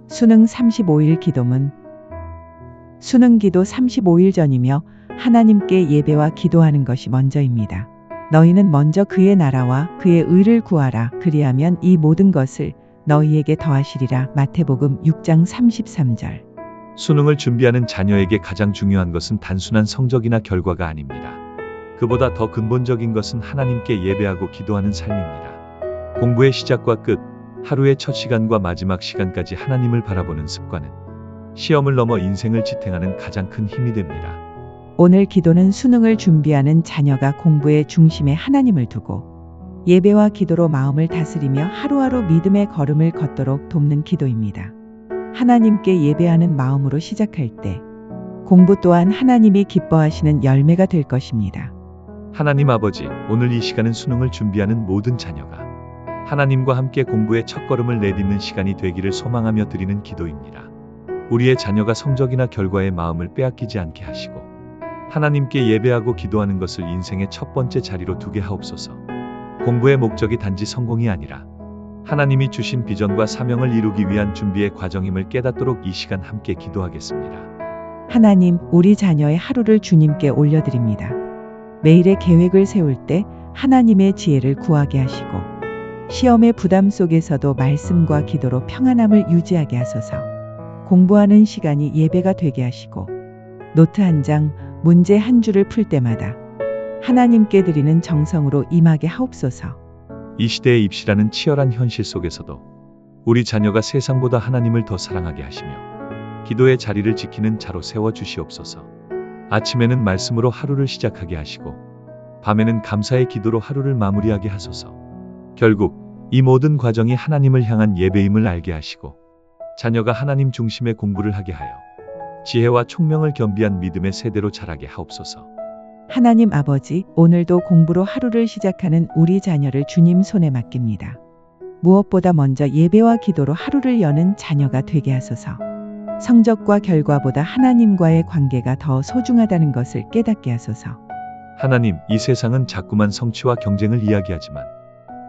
수능 35일 기도문. 수능 기도 35일 전이며 하나님께 예배와 기도하는 것이 먼저입니다. 너희는 먼저 그의 나라와 그의 의를 구하라. 그리하면 이 모든 것을 너희에게 더하시리라. 마태복음 6장 33절. 수능을 준비하는 자녀에게 가장 중요한 것은 단순한 성적이나 결과가 아닙니다. 그보다 더 근본적인 것은 하나님께 예배하고 기도하는 삶입니다. 공부의 시작과 끝, 하루의 첫 시간과 마지막 시간까지 하나님을 바라보는 습관은 시험을 넘어 인생을 지탱하는 가장 큰 힘이 됩니다. 오늘 기도는 수능을 준비하는 자녀가 공부의 중심에 하나님을 두고 예배와 기도로 마음을 다스리며 하루하루 믿음의 걸음을 걷도록 돕는 기도입니다. 하나님께 예배하는 마음으로 시작할 때 공부 또한 하나님이 기뻐하시는 열매가 될 것입니다. 하나님 아버지, 오늘 이 시간은 수능을 준비하는 모든 자녀가 하나님과 함께 공부의 첫걸음을 내딛는 시간이 되기를 소망하며 드리는 기도입니다. 우리의 자녀가 성적이나 결과에 마음을 빼앗기지 않게 하시고 하나님께 예배하고 기도하는 것을 인생의 첫 번째 자리로 두게 하옵소서. 공부의 목적이 단지 성공이 아니라 하나님이 주신 비전과 사명을 이루기 위한 준비의 과정임을 깨닫도록 이 시간 함께 기도하겠습니다. 하나님, 우리 자녀의 하루를 주님께 올려드립니다. 매일의 계획을 세울 때 하나님의 지혜를 구하게 하시고 시험의 부담 속에서도 말씀과 기도로 평안함을 유지하게 하소서. 공부하는 시간이 예배가 되게 하시고 노트 한 장, 문제 한 줄을 풀 때마다 하나님께 드리는 정성으로 임하게 하옵소서. 이 시대의 입시라는 치열한 현실 속에서도 우리 자녀가 세상보다 하나님을 더 사랑하게 하시며 기도의 자리를 지키는 자로 세워 주시옵소서. 아침에는 말씀으로 하루를 시작하게 하시고 밤에는 감사의 기도로 하루를 마무리하게 하소서. 결국 이 모든 과정이 하나님을 향한 예배임을 알게 하시고 자녀가 하나님 중심의 공부를 하게 하여 지혜와 총명을 겸비한 믿음의 세대로 자라게 하옵소서. 하나님 아버지, 오늘도 공부로 하루를 시작하는 우리 자녀를 주님 손에 맡깁니다. 무엇보다 먼저 예배와 기도로 하루를 여는 자녀가 되게 하소서. 성적과 결과보다 하나님과의 관계가 더 소중하다는 것을 깨닫게 하소서. 하나님, 이 세상은 자꾸만 성취와 경쟁을 이야기하지만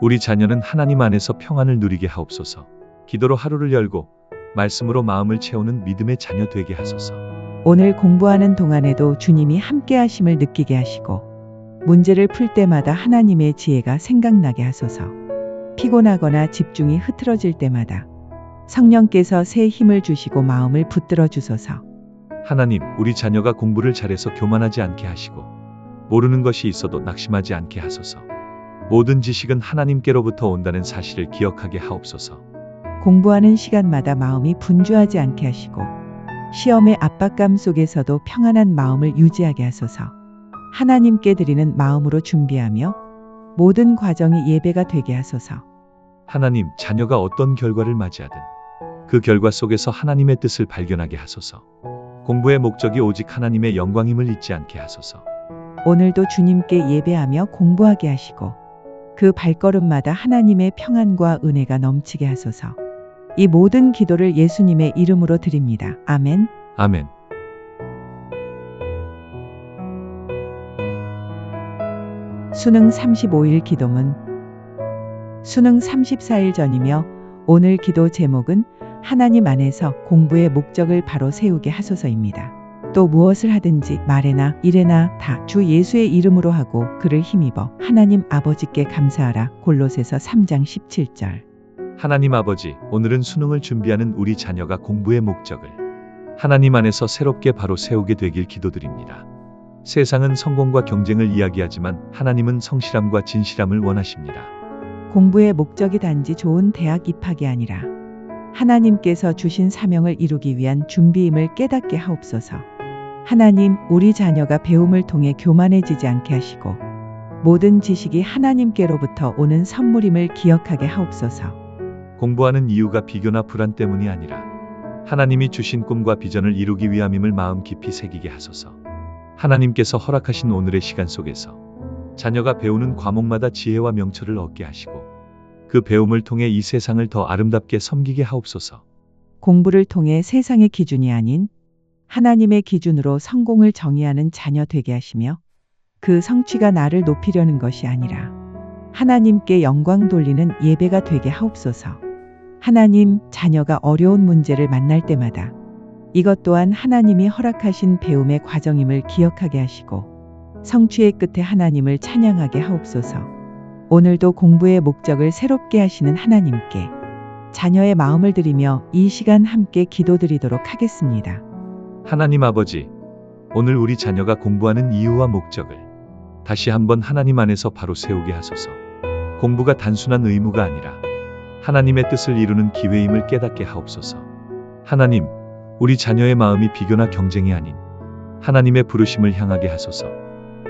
우리 자녀는 하나님 안에서 평안을 누리게 하옵소서. 기도로 하루를 열고 말씀으로 마음을 채우는 믿음의 자녀 되게 하소서. 오늘 공부하는 동안에도 주님이 함께 하심을 느끼게 하시고 문제를 풀 때마다 하나님의 지혜가 생각나게 하소서. 피곤하거나 집중이 흐트러질 때마다 성령께서 새 힘을 주시고 마음을 붙들어 주소서. 하나님, 우리 자녀가 공부를 잘해서 교만하지 않게 하시고 모르는 것이 있어도 낙심하지 않게 하소서. 모든 지식은 하나님께로부터 온다는 사실을 기억하게 하옵소서. 공부하는 시간마다 마음이 분주하지 않게 하시고 시험의 압박감 속에서도 평안한 마음을 유지하게 하소서. 하나님께 드리는 마음으로 준비하며 모든 과정이 예배가 되게 하소서. 하나님, 자녀가 어떤 결과를 맞이하든 그 결과 속에서 하나님의 뜻을 발견하게 하소서. 공부의 목적이 오직 하나님의 영광임을 잊지 않게 하소서. 오늘도 주님께 예배하며 공부하게 하시고 그 발걸음마다 하나님의 평안과 은혜가 넘치게 하소서. 이 모든 기도를 예수님의 이름으로 드립니다. 아멘. 아멘. 수능 35일 기도문. 수능 34일 전이며 오늘 기도 제목은 하나님 안에서 공부의 목적을 바로 세우게 하소서입니다. 또 무엇을 하든지 말에나 일에나 다 주 예수의 이름으로 하고 그를 힘입어 하나님 아버지께 감사하라. 골로새서 3장 17절. 하나님 아버지, 오늘은 수능을 준비하는 우리 자녀가 공부의 목적을 하나님 안에서 새롭게 바로 세우게 되길 기도드립니다. 세상은 성공과 경쟁을 이야기하지만 하나님은 성실함과 진실함을 원하십니다. 공부의 목적이 단지 좋은 대학 입학이 아니라 하나님께서 주신 사명을 이루기 위한 준비임을 깨닫게 하옵소서. 하나님, 우리 자녀가 배움을 통해 교만해지지 않게 하시고 모든 지식이 하나님께로부터 오는 선물임을 기억하게 하옵소서. 공부하는 이유가 비교나 불안 때문이 아니라 하나님이 주신 꿈과 비전을 이루기 위함임을 마음 깊이 새기게 하소서. 하나님께서 허락하신 오늘의 시간 속에서 자녀가 배우는 과목마다 지혜와 명철을 얻게 하시고 그 배움을 통해 이 세상을 더 아름답게 섬기게 하옵소서. 공부를 통해 세상의 기준이 아닌 하나님의 기준으로 성공을 정의하는 자녀 되게 하시며 그 성취가 나를 높이려는 것이 아니라 하나님께 영광 돌리는 예배가 되게 하옵소서. 하나님, 자녀가 어려운 문제를 만날 때마다 이것 또한 하나님이 허락하신 배움의 과정임을 기억하게 하시고 성취의 끝에 하나님을 찬양하게 하옵소서. 오늘도 공부의 목적을 새롭게 하시는 하나님께 자녀의 마음을 드리며 이 시간 함께 기도드리도록 하겠습니다. 하나님 아버지, 오늘 우리 자녀가 공부하는 이유와 목적을 다시 한번 하나님 안에서 바로 세우게 하소서. 공부가 단순한 의무가 아니라 하나님의 뜻을 이루는 기회임을 깨닫게 하옵소서. 하나님, 우리 자녀의 마음이 비교나 경쟁이 아닌 하나님의 부르심을 향하게 하소서.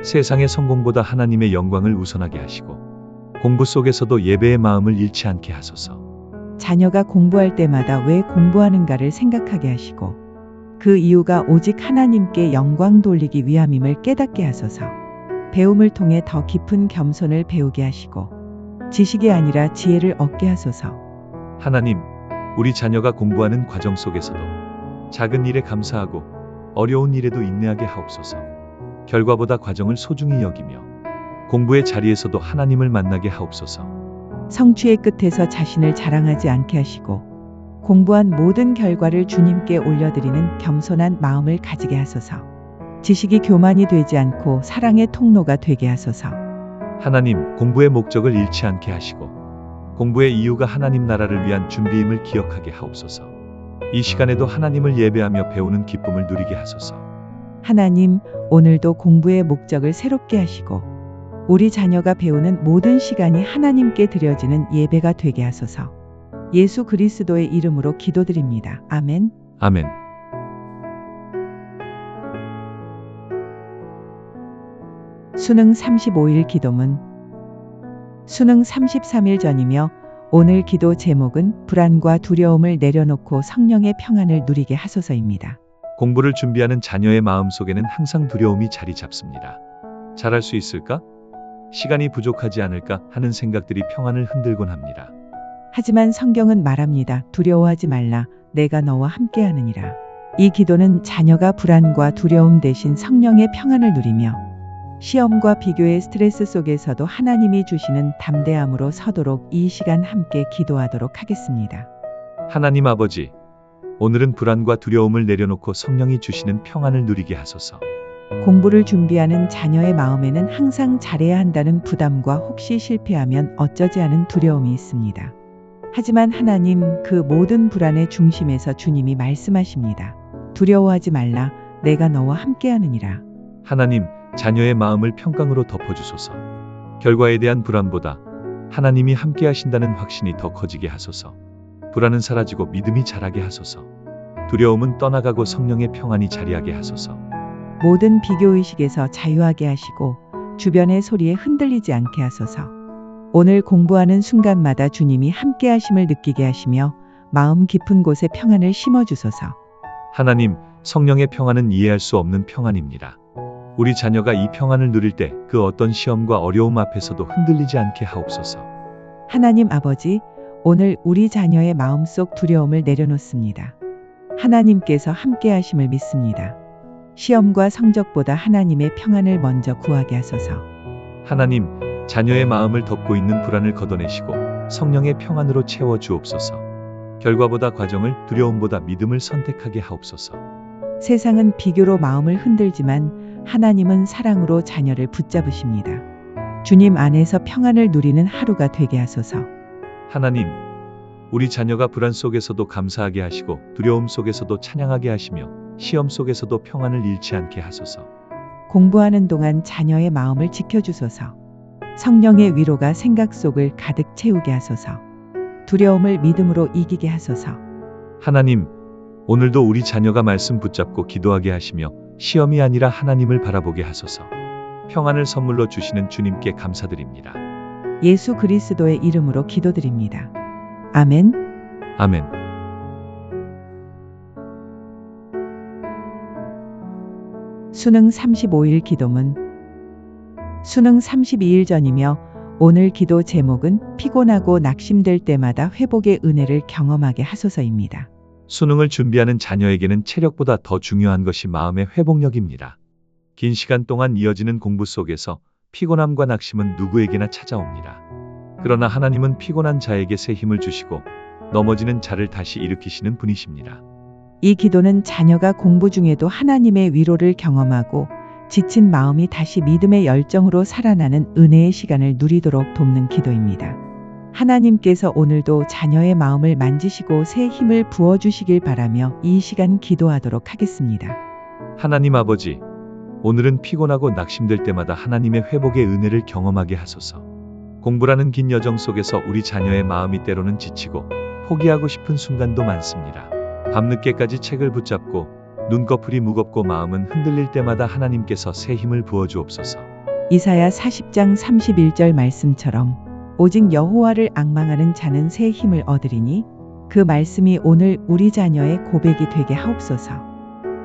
세상의 성공보다 하나님의 영광을 우선하게 하시고 공부 속에서도 예배의 마음을 잃지 않게 하소서. 자녀가 공부할 때마다 왜 공부하는가를 생각하게 하시고 그 이유가 오직 하나님께 영광 돌리기 위함임을 깨닫게 하소서. 배움을 통해 더 깊은 겸손을 배우게 하시고 지식이 아니라 지혜를 얻게 하소서. 하나님, 우리 자녀가 공부하는 과정 속에서도 작은 일에 감사하고 어려운 일에도 인내하게 하옵소서. 결과보다 과정을 소중히 여기며 공부의 자리에서도 하나님을 만나게 하옵소서. 성취의 끝에서 자신을 자랑하지 않게 하시고 공부한 모든 결과를 주님께 올려드리는 겸손한 마음을 가지게 하소서. 지식이 교만이 되지 않고 사랑의 통로가 되게 하소서. 하나님, 공부의 목적을 잃지 않게 하시고 공부의 이유가 하나님 나라를 위한 준비임을 기억하게 하옵소서. 이 시간에도 하나님을 예배하며 배우는 기쁨을 누리게 하소서. 하나님, 오늘도 공부의 목적을 새롭게 하시고 우리 자녀가 배우는 모든 시간이 하나님께 드려지는 예배가 되게 하소서. 예수 그리스도의 이름으로 기도드립니다. 아멘. 아멘. 수능 35일 기도문. 수능 33일 전이며 오늘 기도 제목은 불안과 두려움을 내려놓고 성령의 평안을 누리게 하소서입니다. 공부를 준비하는 자녀의 마음속에는 항상 두려움이 자리 잡습니다. 잘할 수 있을까? 시간이 부족하지 않을까 하는 생각들이 평안을 흔들곤 합니다. 하지만 성경은 말합니다. 두려워하지 말라. 내가 너와 함께하느니라. 이 기도는 자녀가 불안과 두려움 대신 성령의 평안을 누리며 시험과 비교의 스트레스 속에서도 하나님이 주시는 담대함으로 서도록 이 시간 함께 기도하도록 하겠습니다. 하나님 아버지, 오늘은 불안과 두려움을 내려놓고 성령이 주시는 평안을 누리게 하소서. 공부를 준비하는 자녀의 마음에는 항상 잘해야 한다는 부담과 혹시 실패하면 어쩌지 하는 두려움이 있습니다. 하지만 하나님, 그 모든 불안의 중심에서 주님이 말씀하십니다. 두려워하지 말라. 내가 너와 함께하느니라. 하나님, 자녀의 마음을 평강으로 덮어주소서. 결과에 대한 불안보다 하나님이 함께 하신다는 확신이 더 커지게 하소서. 불안은 사라지고 믿음이 자라게 하소서. 두려움은 떠나가고 성령의 평안이 자리하게 하소서. 모든 비교의식에서 자유하게 하시고 주변의 소리에 흔들리지 않게 하소서. 오늘 공부하는 순간마다 주님이 함께 하심을 느끼게 하시며 마음 깊은 곳에 평안을 심어주소서. 하나님, 성령의 평안은 이해할 수 없는 평안입니다. 우리 자녀가 이 평안을 누릴 때 그 어떤 시험과 어려움 앞에서도 흔들리지 않게 하옵소서. 하나님 아버지, 오늘 우리 자녀의 마음속 두려움을 내려놓습니다. 하나님께서 함께 하심을 믿습니다. 시험과 성적보다 하나님의 평안을 먼저 구하게 하소서. 하나님, 자녀의 마음을 덮고 있는 불안을 걷어내시고 성령의 평안으로 채워 주옵소서. 결과보다 과정을, 두려움보다 믿음을 선택하게 하옵소서. 세상은 비교로 마음을 흔들지만 하나님은 사랑으로 자녀를 붙잡으십니다. 주님 안에서 평안을 누리는 하루가 되게 하소서. 하나님, 우리 자녀가 불안 속에서도 감사하게 하시고 두려움 속에서도 찬양하게 하시며 시험 속에서도 평안을 잃지 않게 하소서. 공부하는 동안 자녀의 마음을 지켜주소서. 성령의 위로가 생각 속을 가득 채우게 하소서. 두려움을 믿음으로 이기게 하소서. 하나님, 오늘도 우리 자녀가 말씀 붙잡고 기도하게 하시며 시험이 아니라 하나님을 바라보게 하소서. 평안을 선물로 주시는 주님께 감사드립니다. 예수 그리스도의 이름으로 기도드립니다. 아멘. 아멘. 수능 35일 기도문. 수능 32일 전이며 오늘 기도 제목은 피곤하고 낙심될 때마다 회복의 은혜를 경험하게 하소서입니다. 수능을 준비하는 자녀에게는 체력보다 더 중요한 것이 마음의 회복력입니다. 긴 시간 동안 이어지는 공부 속에서 피곤함과 낙심은 누구에게나 찾아옵니다. 그러나 하나님은 피곤한 자에게 새 힘을 주시고 넘어지는 자를 다시 일으키시는 분이십니다. 이 기도는 자녀가 공부 중에도 하나님의 위로를 경험하고 지친 마음이 다시 믿음의 열정으로 살아나는 은혜의 시간을 누리도록 돕는 기도입니다. 하나님께서 오늘도 자녀의 마음을 만지시고 새 힘을 부어주시길 바라며 이 시간 기도하도록 하겠습니다. 하나님 아버지, 오늘은 피곤하고 낙심될 때마다 하나님의 회복의 은혜를 경험하게 하소서. 공부라는 긴 여정 속에서 우리 자녀의 마음이 때로는 지치고 포기하고 싶은 순간도 많습니다. 밤늦게까지 책을 붙잡고 눈꺼풀이 무겁고 마음은 흔들릴 때마다 하나님께서 새 힘을 부어주옵소서. 이사야 40장 31절 말씀처럼 오직 여호와를 앙망하는 자는 새 힘을 얻으리니 그 말씀이 오늘 우리 자녀의 고백이 되게 하옵소서.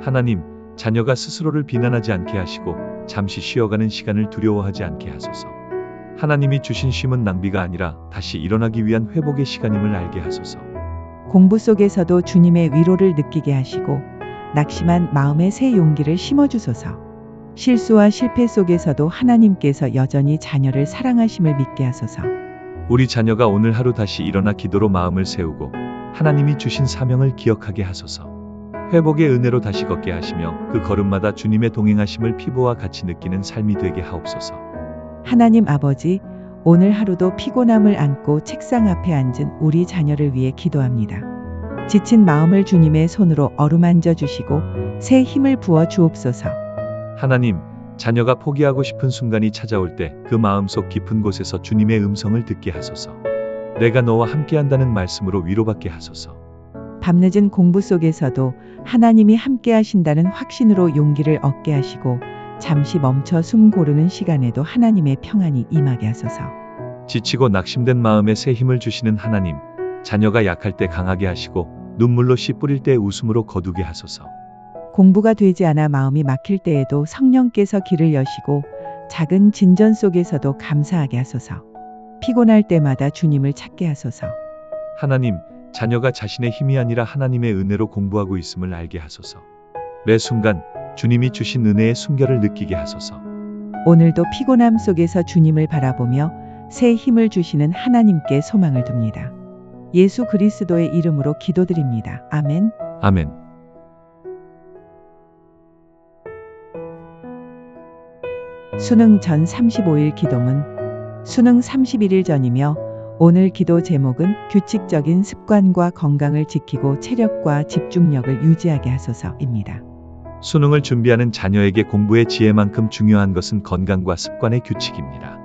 하나님, 자녀가 스스로를 비난하지 않게 하시고 잠시 쉬어가는 시간을 두려워하지 않게 하소서. 하나님이 주신 쉼은 낭비가 아니라 다시 일어나기 위한 회복의 시간임을 알게 하소서. 공부 속에서도 주님의 위로를 느끼게 하시고 낙심한 마음에 새 용기를 심어주소서. 실수와 실패 속에서도 하나님께서 여전히 자녀를 사랑하심을 믿게 하소서. 우리 자녀가 오늘 하루 다시 일어나 기도로 마음을 세우고 하나님이 주신 사명을 기억하게 하소서. 회복의 은혜로 다시 걷게 하시며 그 걸음마다 주님의 동행하심을 피부와 같이 느끼는 삶이 되게 하옵소서. 하나님 아버지, 오늘 하루도 피곤함을 안고 책상 앞에 앉은 우리 자녀를 위해 기도합니다. 지친 마음을 주님의 손으로 어루만져 주시고 새 힘을 부어 주옵소서. 하나님, 자녀가 포기하고 싶은 순간이 찾아올 때 그 마음속 깊은 곳에서 주님의 음성을 듣게 하소서. 내가 너와 함께한다는 말씀으로 위로받게 하소서. 밤늦은 공부 속에서도 하나님이 함께 하신다는 확신으로 용기를 얻게 하시고 잠시 멈춰 숨 고르는 시간에도 하나님의 평안이 임하게 하소서. 지치고 낙심된 마음에 새 힘을 주시는 하나님, 자녀가 약할 때 강하게 하시고 눈물로 씨 뿌릴 때 웃음으로 거두게 하소서. 공부가 되지 않아 마음이 막힐 때에도 성령께서 길을 여시고 작은 진전 속에서도 감사하게 하소서. 피곤할 때마다 주님을 찾게 하소서. 하나님, 자녀가 자신의 힘이 아니라 하나님의 은혜로 공부하고 있음을 알게 하소서. 매 순간 주님이 주신 은혜의 순결을 느끼게 하소서. 오늘도 피곤함 속에서 주님을 바라보며 새 힘을 주시는 하나님께 소망을 둡니다. 예수 그리스도의 이름으로 기도드립니다. 아멘. 아멘. 수능 전 35일 기도문. 수능 31일 전이며 오늘 기도 제목은 규칙적인 습관과 건강을 지키고 체력과 집중력을 유지하게 하소서입니다. 수능을 준비하는 자녀에게 공부의 지혜만큼 중요한 것은 건강과 습관의 규칙입니다.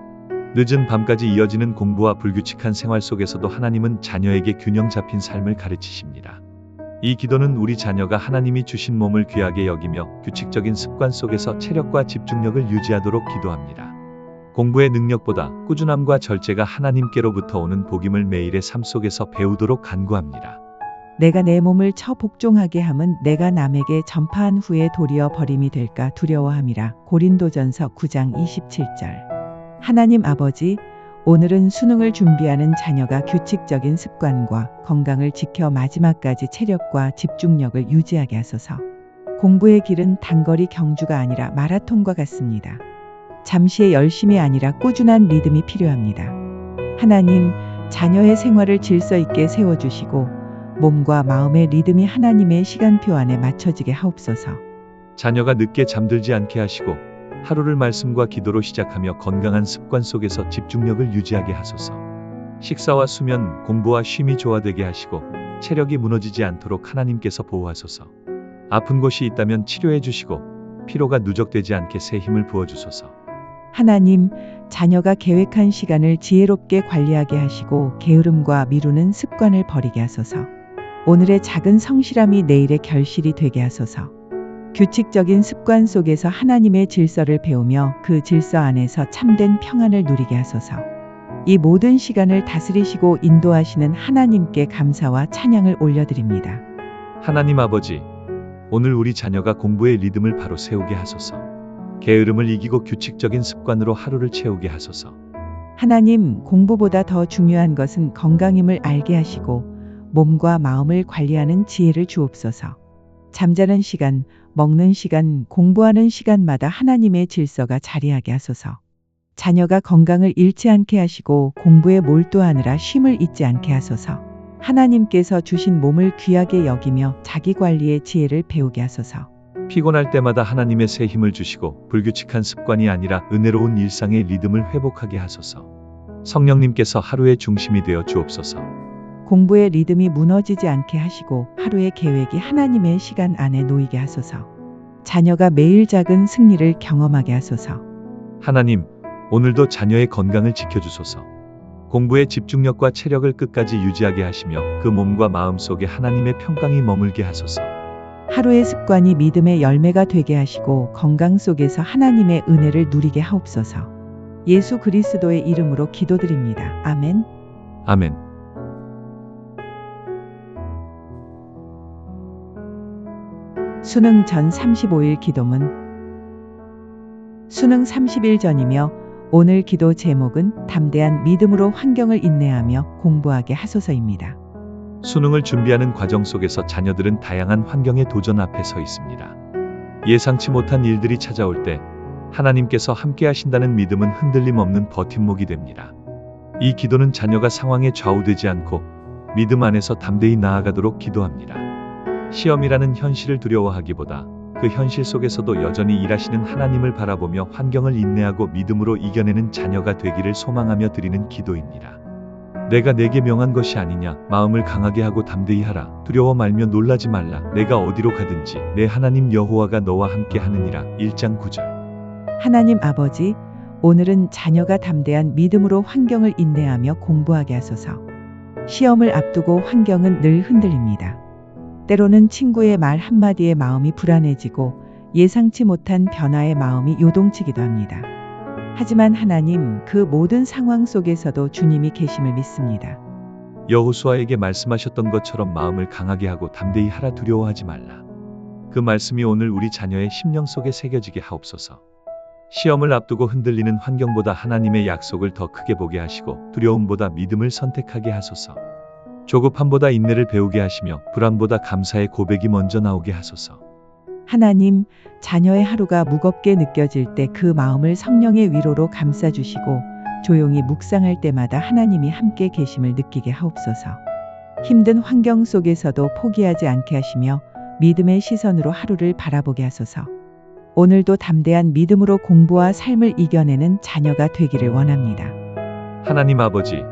늦은 밤까지 이어지는 공부와 불규칙한 생활 속에서도 하나님은 자녀에게 균형 잡힌 삶을 가르치십니다. 이 기도는 우리 자녀가 하나님이 주신 몸을 귀하게 여기며 규칙적인 습관 속에서 체력과 집중력을 유지하도록 기도합니다. 공부의 능력보다 꾸준함과 절제가 하나님께로부터 오는 복임을 매일의 삶 속에서 배우도록 간구합니다. 내가 내 몸을 처 복종하게 함은 내가 남에게 전파한 후에 도리어 버림이 될까 두려워함이라. 고린도전서 9장 27절. 하나님 아버지, 오늘은 수능을 준비하는 자녀가 규칙적인 습관과 건강을 지켜 마지막까지 체력과 집중력을 유지하게 하소서. 공부의 길은 단거리 경주가 아니라 마라톤과 같습니다. 잠시의 열심이 아니라 꾸준한 리듬이 필요합니다. 하나님, 자녀의 생활을 질서 있게 세워주시고 몸과 마음의 리듬이 하나님의 시간표 안에 맞춰지게 하옵소서. 자녀가 늦게 잠들지 않게 하시고 하루를 말씀과 기도로 시작하며 건강한 습관 속에서 집중력을 유지하게 하소서. 식사와 수면, 공부와 쉼이 조화되게 하시고 체력이 무너지지 않도록 하나님께서 보호하소서. 아픈 곳이 있다면 치료해 주시고 피로가 누적되지 않게 새 힘을 부어주소서. 하나님, 자녀가 계획한 시간을 지혜롭게 관리하게 하시고 게으름과 미루는 습관을 버리게 하소서. 오늘의 작은 성실함이 내일의 결실이 되게 하소서. 규칙적인 습관 속에서 하나님의 질서를 배우며 그 질서 안에서 참된 평안을 누리게 하소서. 이 모든 시간을 다스리시고 인도하시는 하나님께 감사와 찬양을 올려드립니다. 하나님 아버지, 오늘 우리 자녀가 공부의 리듬을 바로 세우게 하소서. 게으름을 이기고 규칙적인 습관으로 하루를 채우게 하소서. 하나님, 공부보다 더 중요한 것은 건강임을 알게 하시고 몸과 마음을 관리하는 지혜를 주옵소서. 잠자는 시간, 먹는 시간, 공부하는 시간마다 하나님의 질서가 자리하게 하소서. 자녀가 건강을 잃지 않게 하시고 공부에 몰두하느라 쉼을 잊지 않게 하소서. 하나님께서 주신 몸을 귀하게 여기며 자기 관리의 지혜를 배우게 하소서. 피곤할 때마다 하나님의 새 힘을 주시고 불규칙한 습관이 아니라 은혜로운 일상의 리듬을 회복하게 하소서. 성령님께서 하루의 중심이 되어 주옵소서. 공부의 리듬이 무너지지 않게 하시고 하루의 계획이 하나님의 시간 안에 놓이게 하소서. 자녀가 매일 작은 승리를 경험하게 하소서. 하나님, 오늘도 자녀의 건강을 지켜주소서. 공부의 집중력과 체력을 끝까지 유지하게 하시며 그 몸과 마음 속에 하나님의 평강이 머물게 하소서. 하루의 습관이 믿음의 열매가 되게 하시고 건강 속에서 하나님의 은혜를 누리게 하옵소서. 예수 그리스도의 이름으로 기도드립니다. 아멘. 아멘. 수능 전 35일 기도문. 수능 30일 전이며 오늘 기도 제목은 담대한 믿음으로 환경을 인내하며 공부하게 하소서입니다. 수능을 준비하는 과정 속에서 자녀들은 다양한 환경의 도전 앞에 서 있습니다. 예상치 못한 일들이 찾아올 때 하나님께서 함께 하신다는 믿음은 흔들림 없는 버팀목이 됩니다. 이 기도는 자녀가 상황에 좌우되지 않고 믿음 안에서 담대히 나아가도록 기도합니다. 시험이라는 현실을 두려워하기보다 그 현실 속에서도 여전히 일하시는 하나님을 바라보며 환경을 인내하고 믿음으로 이겨내는 자녀가 되기를 소망하며 드리는 기도입니다. 내가 내게 명한 것이 아니냐. 마음을 강하게 하고 담대히 하라. 두려워 말며 놀라지 말라. 내가 어디로 가든지 내 하나님 여호와가 너와 함께 하느니라. 1장 9절. 하나님 아버지, 오늘은 자녀가 담대한 믿음으로 환경을 인내하며 공부하게 하소서. 시험을 앞두고 환경은 늘 흔들립니다. 때로는 친구의 말 한마디에 마음이 불안해지고 예상치 못한 변화에 마음이 요동치기도 합니다. 하지만 하나님, 그 모든 상황 속에서도 주님이 계심을 믿습니다. 여호수아에게 말씀하셨던 것처럼 마음을 강하게 하고 담대히 하라. 두려워하지 말라. 그 말씀이 오늘 우리 자녀의 심령 속에 새겨지게 하옵소서. 시험을 앞두고 흔들리는 환경보다 하나님의 약속을 더 크게 보게 하시고 두려움보다 믿음을 선택하게 하소서. 조급함보다 인내를 배우게 하시며 불안보다 감사의 고백이 먼저 나오게 하소서. 하나님, 자녀의 하루가 무겁게 느껴질 때 그 마음을 성령의 위로로 감싸주시고 조용히 묵상할 때마다 하나님이 함께 계심을 느끼게 하옵소서. 힘든 환경 속에서도 포기하지 않게 하시며 믿음의 시선으로 하루를 바라보게 하소서. 오늘도 담대한 믿음으로 공부와 삶을 이겨내는 자녀가 되기를 원합니다. 하나님 아버지,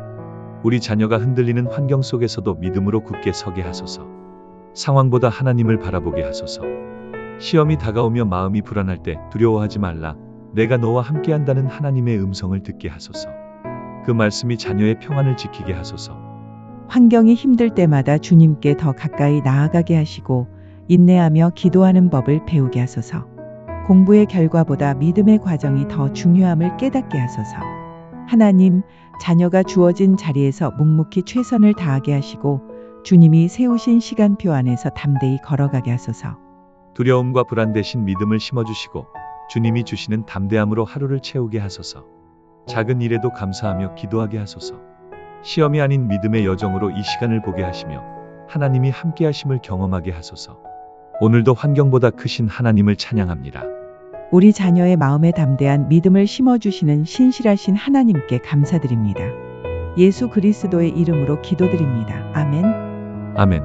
우리 자녀가 흔들리는 환경 속에서도 믿음으로 굳게 서게 하소서. 상황보다 하나님을 바라보게 하소서. 시험이 다가오며 마음이 불안할 때 두려워하지 말라. 내가 너와 함께한다는 하나님의 음성을 듣게 하소서. 그 말씀이 자녀의 평안을 지키게 하소서. 환경이 힘들 때마다 주님께 더 가까이 나아가게 하시고 인내하며 기도하는 법을 배우게 하소서. 공부의 결과보다 믿음의 과정이 더 중요함을 깨닫게 하소서. 하나님, 자녀가 주어진 자리에서 묵묵히 최선을 다하게 하시고 주님이 세우신 시간표 안에서 담대히 걸어가게 하소서. 두려움과 불안 대신 믿음을 심어주시고 주님이 주시는 담대함으로 하루를 채우게 하소서. 작은 일에도 감사하며 기도하게 하소서. 시험이 아닌 믿음의 여정으로 이 시간을 보게 하시며 하나님이 함께 하심을 경험하게 하소서. 오늘도 환경보다 크신 하나님을 찬양합니다. 우리 자녀의 마음에 담대한 믿음을 심어주시는 신실하신 하나님께 감사드립니다. 예수 그리스도의 이름으로 기도드립니다. 아멘. 아멘.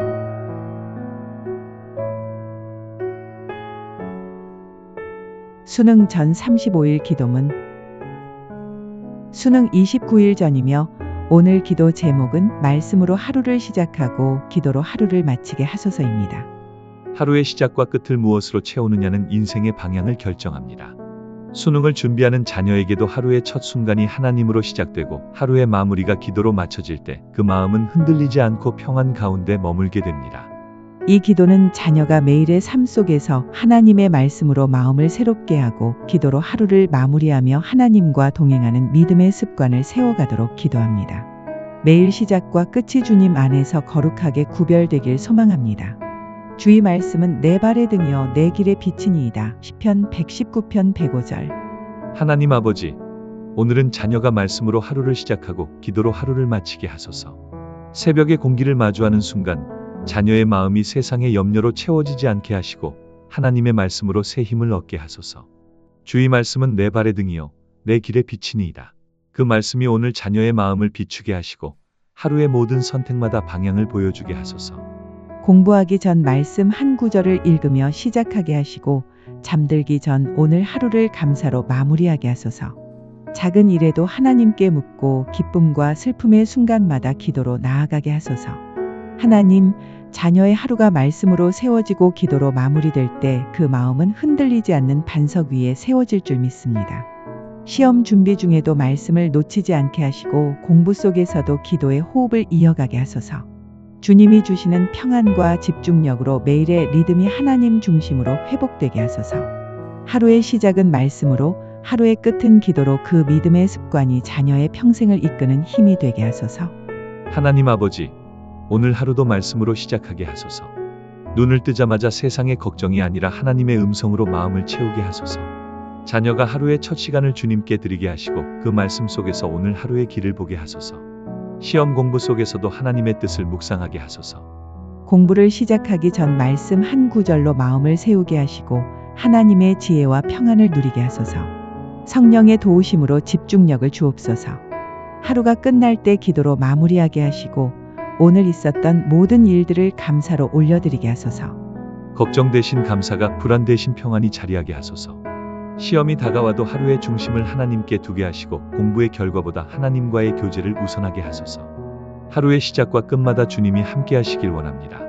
수능 전 35일 기도문. 수능 29일 전이며 오늘 기도 제목은 말씀으로 하루를 시작하고 기도로 하루를 마치게 하소서입니다. 하루의 시작과 끝을 무엇으로 채우느냐는 인생의 방향을 결정합니다. 수능을 준비하는 자녀에게도 하루의 첫 순간이 하나님으로 시작되고 하루의 마무리가 기도로 맞춰질 때 그 마음은 흔들리지 않고 평안 가운데 머물게 됩니다. 이 기도는 자녀가 매일의 삶 속에서 하나님의 말씀으로 마음을 새롭게 하고 기도로 하루를 마무리하며 하나님과 동행하는 믿음의 습관을 세워가도록 기도합니다. 매일 시작과 끝이 주님 안에서 거룩하게 구별되길 소망합니다. 주의 말씀은 내 발의 등이요 내 길의 빛이니이다. 시편 119편 105절. 하나님 아버지, 오늘은 자녀가 말씀으로 하루를 시작하고 기도로 하루를 마치게 하소서. 새벽의 공기를 마주하는 순간 자녀의 마음이 세상의 염려로 채워지지 않게 하시고 하나님의 말씀으로 새 힘을 얻게 하소서. 주의 말씀은 내 발의 등이요 내 길의 빛이니이다. 그 말씀이 오늘 자녀의 마음을 비추게 하시고 하루의 모든 선택마다 방향을 보여주게 하소서. 공부하기 전 말씀 한 구절을 읽으며 시작하게 하시고 잠들기 전 오늘 하루를 감사로 마무리하게 하소서. 작은 일에도 하나님께 묻고 기쁨과 슬픔의 순간마다 기도로 나아가게 하소서. 하나님, 자녀의 하루가 말씀으로 세워지고 기도로 마무리될 때 그 마음은 흔들리지 않는 반석 위에 세워질 줄 믿습니다. 시험 준비 중에도 말씀을 놓치지 않게 하시고 공부 속에서도 기도의 호흡을 이어가게 하소서. 주님이 주시는 평안과 집중력으로 매일의 리듬이 하나님 중심으로 회복되게 하소서. 하루의 시작은 말씀으로, 하루의 끝은 기도로 그 믿음의 습관이 자녀의 평생을 이끄는 힘이 되게 하소서. 하나님 아버지, 오늘 하루도 말씀으로 시작하게 하소서. 눈을 뜨자마자 세상의 걱정이 아니라 하나님의 음성으로 마음을 채우게 하소서. 자녀가 하루의 첫 시간을 주님께 드리게 하시고 그 말씀 속에서 오늘 하루의 길을 보게 하소서. 시험 공부 속에서도 하나님의 뜻을 묵상하게 하소서. 공부를 시작하기 전 말씀 한 구절로 마음을 세우게 하시고 하나님의 지혜와 평안을 누리게 하소서. 성령의 도우심으로 집중력을 주옵소서. 하루가 끝날 때 기도로 마무리하게 하시고 오늘 있었던 모든 일들을 감사로 올려드리게 하소서. 걱정 대신 감사가 불안 대신 평안이 자리하게 하소서. 시험이 다가와도 하루의 중심을 하나님께 두게 하시고 공부의 결과보다 하나님과의 교제를 우선하게 하소서. 하루의 시작과 끝마다 주님이 함께 하시길 원합니다.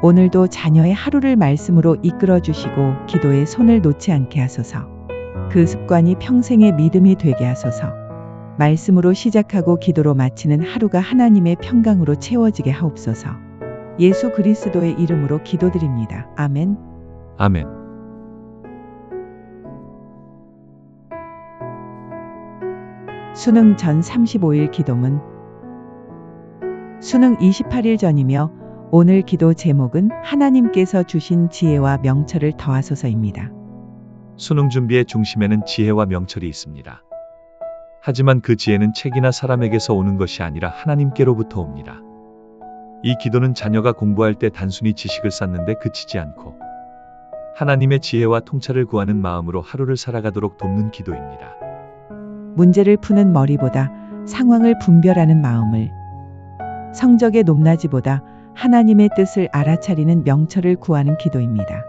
오늘도 자녀의 하루를 말씀으로 이끌어 주시고 기도에 손을 놓지 않게 하소서. 그 습관이 평생의 믿음이 되게 하소서. 말씀으로 시작하고 기도로 마치는 하루가 하나님의 평강으로 채워지게 하옵소서. 예수 그리스도의 이름으로 기도드립니다. 아멘. 아멘. 수능 전 35일 기도문. 수능 28일 전이며 오늘 기도 제목은 하나님께서 주신 지혜와 명철을 더하소서입니다. 수능 준비의 중심에는 지혜와 명철이 있습니다. 하지만 그 지혜는 책이나 사람에게서 오는 것이 아니라 하나님께로부터 옵니다. 이 기도는 자녀가 공부할 때 단순히 지식을 쌓는데 그치지 않고 하나님의 지혜와 통찰을 구하는 마음으로 하루를 살아가도록 돕는 기도입니다. 문제를 푸는 머리보다 상황을 분별하는 마음을, 성적의 높낮이보다 하나님의 뜻을 알아차리는 명철을 구하는 기도입니다.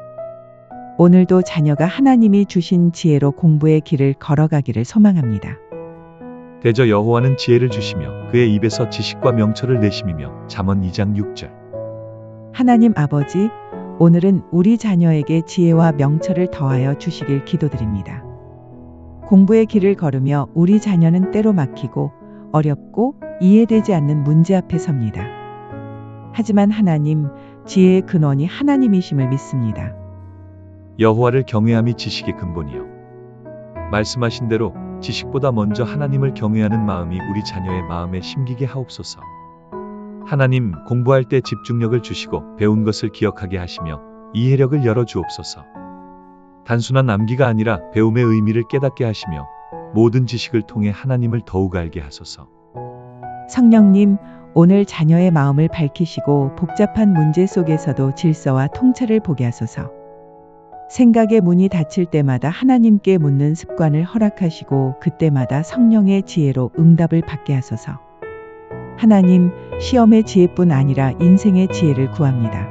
오늘도 자녀가 하나님이 주신 지혜로 공부의 길을 걸어가기를 소망합니다. 대저 여호와는 지혜를 주시며 그의 입에서 지식과 명철을 내심이며 잠언 2장 6절. 하나님 아버지, 오늘은 우리 자녀에게 지혜와 명철을 더하여 주시길 기도드립니다. 공부의 길을 걸으며 우리 자녀는 때로 막히고 어렵고 이해되지 않는 문제 앞에 섭니다. 하지만 하나님, 지혜의 근원이 하나님이심을 믿습니다. 여호와를 경외함이 지식의 근본이요. 말씀하신 대로 지식보다 먼저 하나님을 경외하는 마음이 우리 자녀의 마음에 심기게 하옵소서. 하나님, 공부할 때 집중력을 주시고 배운 것을 기억하게 하시며 이해력을 열어주옵소서. 단순한 암기가 아니라 배움의 의미를 깨닫게 하시며 모든 지식을 통해 하나님을 더욱 알게 하소서. 성령님, 오늘 자녀의 마음을 밝히시고 복잡한 문제 속에서도 질서와 통찰을 보게 하소서. 생각의 문이 닫힐 때마다 하나님께 묻는 습관을 허락하시고 그때마다 성령의 지혜로 응답을 받게 하소서. 하나님, 시험의 지혜뿐 아니라 인생의 지혜를 구합니다.